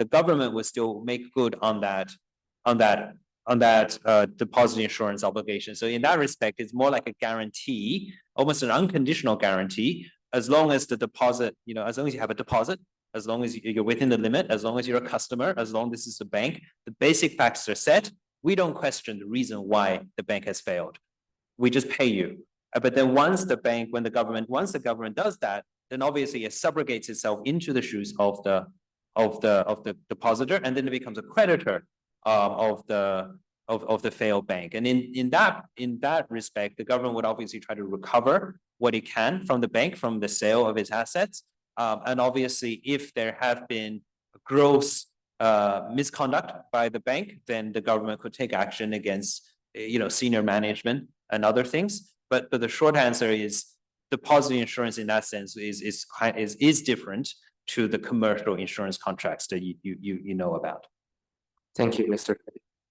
government would still make good on that deposit insurance obligation. So in that respect, it's more like a guarantee, almost an unconditional guarantee, as long as the deposit, as long as you have a deposit, as long as you're within the limit, as long as you're a customer, as long as this is the bank, the basic facts are set. We don't question the reason why the bank has failed. We just pay you. But then once the government does that, then obviously it subrogates itself into the shoes of the depositor, and then it becomes a creditor of the failed bank. And in that respect, the government would obviously try to recover what it can from the bank, from the sale of its assets. And obviously, if there have been gross misconduct by the bank, then the government could take action against senior management and other things. But the short answer is deposit insurance in that sense is different to the commercial insurance contracts that you know about. Thank you, Mr.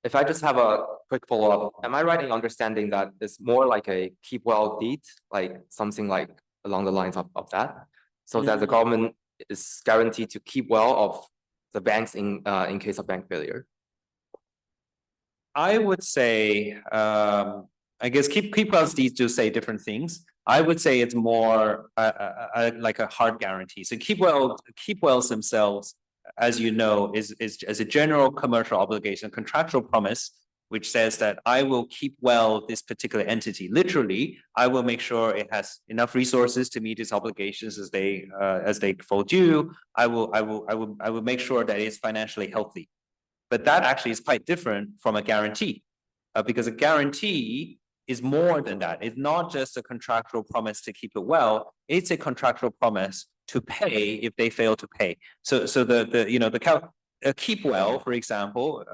If I just have a quick follow-up, am I right in understanding that it's more like a keep well deed, like something like along the lines of that? So that the government is guaranteed to keep well of the banks in case of bank failure? I would say, I guess keep well deeds do say different things. I would say it's more like a hard guarantee. So keep wells themselves, as you know, is as a general commercial obligation, contractual promise, which says that I will keep well this particular entity. Literally, I will make sure it has enough resources to meet its obligations as they fall due. I will make sure that it's financially healthy. But that actually is quite different from a guarantee, because a guarantee is more than that. It's not just a contractual promise to keep it well. It's a contractual promise to pay if they fail to pay. So keep well, for example,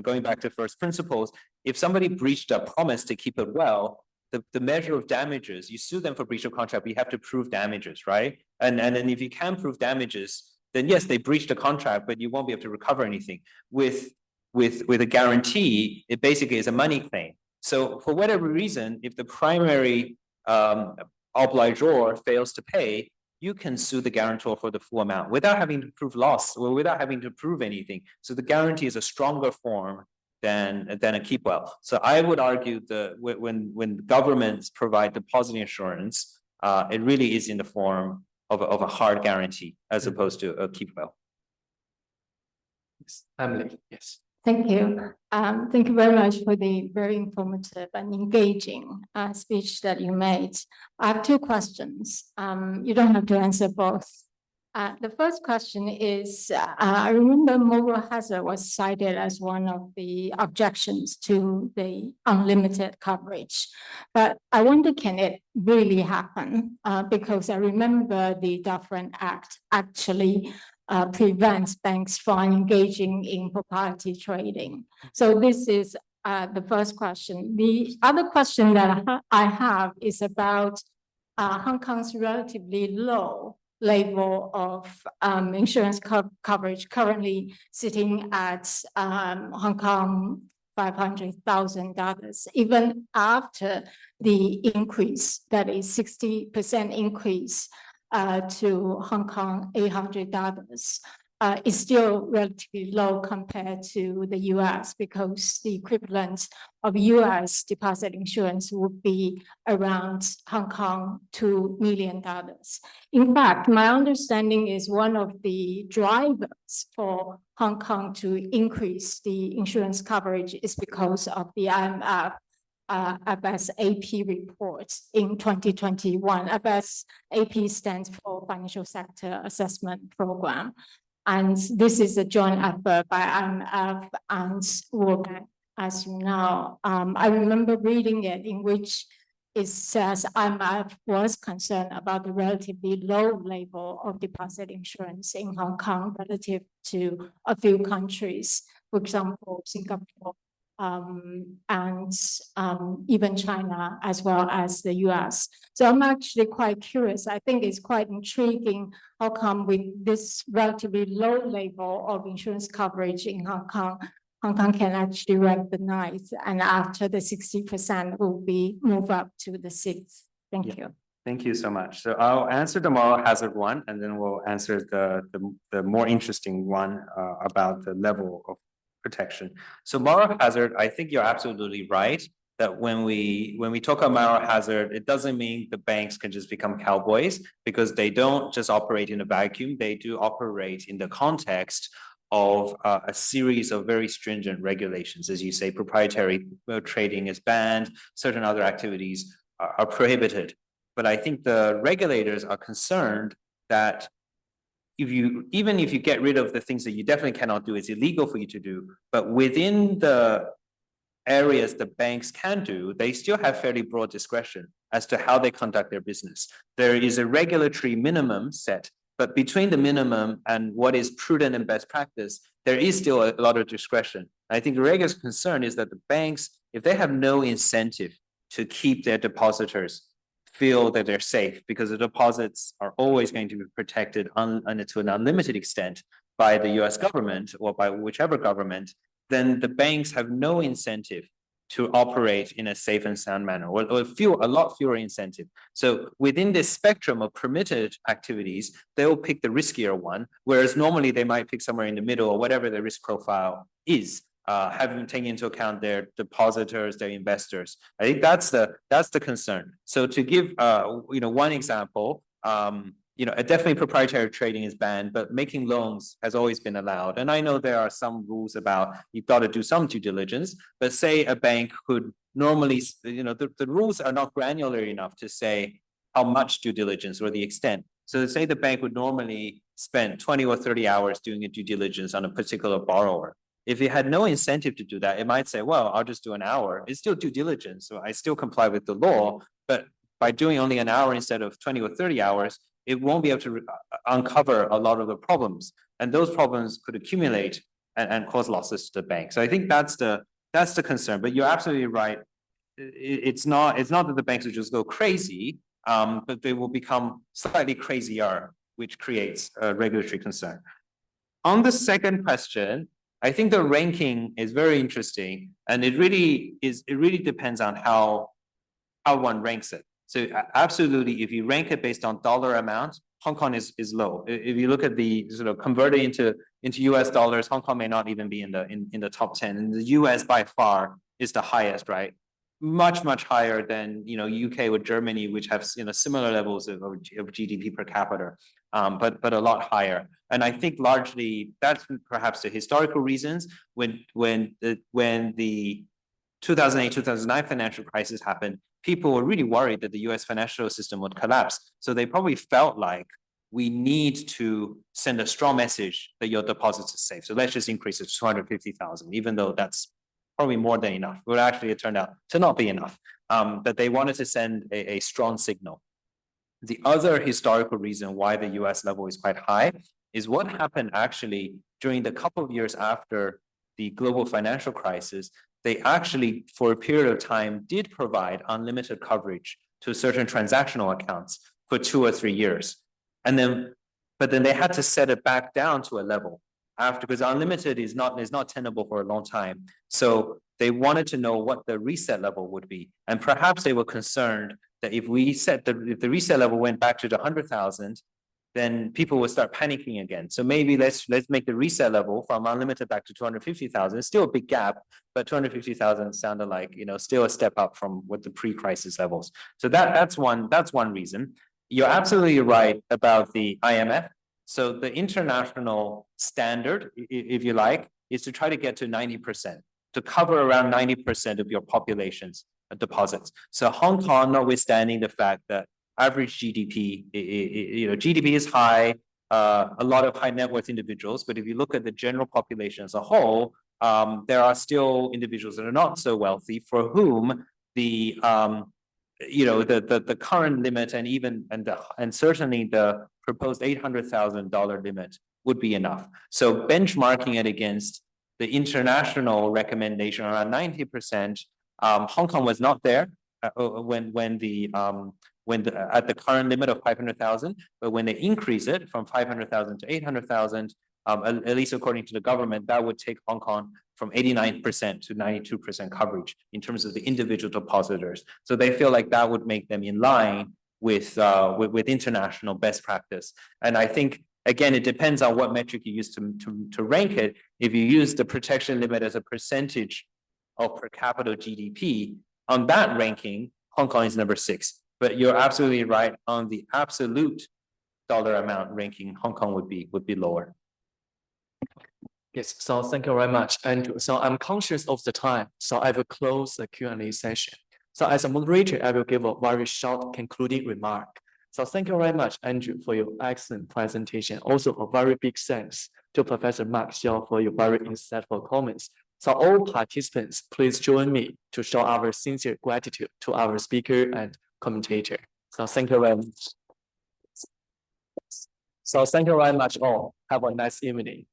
going back to first principles, if somebody breached a promise to keep it well, the measure of damages, you sue them for breach of contract, but you have to prove damages, right? And then if you can prove damages, then yes, they breached the contract, but you won't be able to recover anything. With a guarantee, it basically is a money claim. So for whatever reason, if the primary obligor fails to pay, you can sue the guarantor for the full amount without having to prove loss or without having to prove anything. So the guarantee is a stronger form than a keep well. So I would argue that when governments provide deposit insurance, it really is in the form of a hard guarantee as opposed to a keep well. Emily, yes. Thank you. Thank you very much for the very informative and engaging speech that you made. I have two questions. You don't have to answer both. The first question is, I remember moral hazard was cited as one of the objections to the unlimited coverage. But I wonder, can it really happen? Because I remember the Dodd-Frank Act actually prevents banks from engaging in proprietary trading. So this is the first question. The other question that I have is about Hong Kong's relatively low level of insurance coverage, currently sitting at Hong Kong $500,000, even after the increase, that is 60% increase to Hong Kong $800, is still relatively low compared to the US, because the equivalent of US deposit insurance would be around Hong Kong $2 million. In fact, my understanding is one of the drivers for Hong Kong to increase the insurance coverage is because of the IMF FSAP report in 2021. FSAP stands for Financial Sector Assessment Program. And this is a joint effort by IMF and World Bank, as you know. I remember reading it, in which it says IMF was concerned about the relatively low level of deposit insurance in Hong Kong relative to a few countries, for example, Singapore, and even China, as well as the US. So I'm actually quite curious. I think it's quite intriguing how come with this relatively low level of insurance coverage in Hong Kong can actually rank the ninth, and after the 60% will be moved up to the sixth. Thank you. Thank you so much. So I'll answer the moral hazard one, and then we'll answer the more interesting one about the level of protection. So moral hazard, I think you're absolutely right that when we talk about moral hazard, it doesn't mean the banks can just become cowboys, because they don't just operate in a vacuum. They do operate in the context of a series of very stringent regulations. As you say, proprietary trading is banned, certain other activities are prohibited. But I think the regulators are concerned that even if you get rid of the things that you definitely cannot do, it's illegal for you to do, but within the areas the banks can do, they still have fairly broad discretion as to how they conduct their business. There is a regulatory minimum set, but between the minimum and what is prudent and best practice, there is still a lot of discretion. I think the regulator's concern is that the banks, if they have no incentive to keep their depositors feel that they're safe, because the deposits are always going to be protected to an unlimited extent by the US government or by whichever government, then the banks have no incentive to operate in a safe and sound manner, or a lot fewer incentive. So within this spectrum of permitted activities, they will pick the riskier one, whereas normally they might pick somewhere in the middle or whatever the risk profile is. Having taken into account their depositors, their investors. I think that's the concern. So to give one example, definitely proprietary trading is banned, but making loans has always been allowed. And I know there are some rules about you've got to do some due diligence, but say a bank could normally, the rules are not granular enough to say how much due diligence or the extent. So say the bank would normally spend 20 or 30 hours doing a due diligence on a particular borrower. If it had no incentive to do that, it might say, well, I'll just do an hour. It's still due diligence, so I still comply with the law. But by doing only an hour instead of 20 or 30 hours, it won't be able to uncover a lot of the problems. And those problems could accumulate and cause losses to the bank. So I think that's the concern. But you're absolutely right. It's not that the banks will just go crazy, but they will become slightly crazier, which creates a regulatory concern. On the second question, I think the ranking is very interesting, and it really depends on how one ranks it. So absolutely, if you rank it based on dollar amount, Hong Kong is low. If you look at the sort of converted into US dollars, Hong Kong may not even be in the top 10. And the US by far is the highest, right? Much higher than UK or Germany, which have similar levels of GDP per capita, but a lot higher. And I think largely that's perhaps the historical reasons. When the 2008-2009 financial crisis happened, people were really worried that the US financial system would collapse. So they probably felt like we need to send a strong message that your deposits are safe. So let's just increase it to 250,000, even though that's probably more than enough. But actually it turned out to not be enough. But they wanted to send a strong signal. The other historical reason why the US level is quite high is what happened actually during the couple of years after the global financial crisis. They actually, for a period of time, did provide unlimited coverage to certain transactional accounts for 2 or 3 years. But then they had to set it back down to a level after, because unlimited is not tenable for a long time. So they wanted to know what the reset level would be. And perhaps they were concerned that if the reset level went back to the 100,000, then people will start panicking again. So maybe let's make the reset level from unlimited back to 250,000. It's still a big gap, but 250,000 sounded like still a step up from what the pre-crisis levels. So that's one reason. You're absolutely right about the IMF. So the international standard, if you like, is to try to get to 90%, to cover around 90% of your population's deposits. So Hong Kong, notwithstanding the fact that average GDP, GDP is high, a lot of high net worth individuals, but if you look at the general population as a whole, there are still individuals that are not so wealthy for whom the current limit and certainly the proposed $800,000 limit would be enough. So benchmarking it against the international recommendation around 90%, Hong Kong was not there at the current limit of 500,000, but when they increase it from 500,000 to 800,000, at least according to the government, that would take Hong Kong from 89% to 92% coverage in terms of the individual depositors. So they feel like that would make them in line with international best practice. And I think, again, it depends on what metric you use to rank it. If you use the protection limit as a percentage of per capita GDP, on that ranking, Hong Kong is number 6. But you're absolutely right, on the absolute dollar amount ranking, Hong Kong would be lower. Yes, so thank you very much, Andrew. So I'm conscious of the time, so I will close the Q&A session. So as a moderator, I will give a very short concluding remark. So thank you very much, Andrew, for your excellent presentation. Also, a very big thanks to Professor Mark Xiao for your very insightful comments. So all participants, please join me to show our sincere gratitude to our speaker and commentator. So thank you very much. So thank you very much all. Have a nice evening.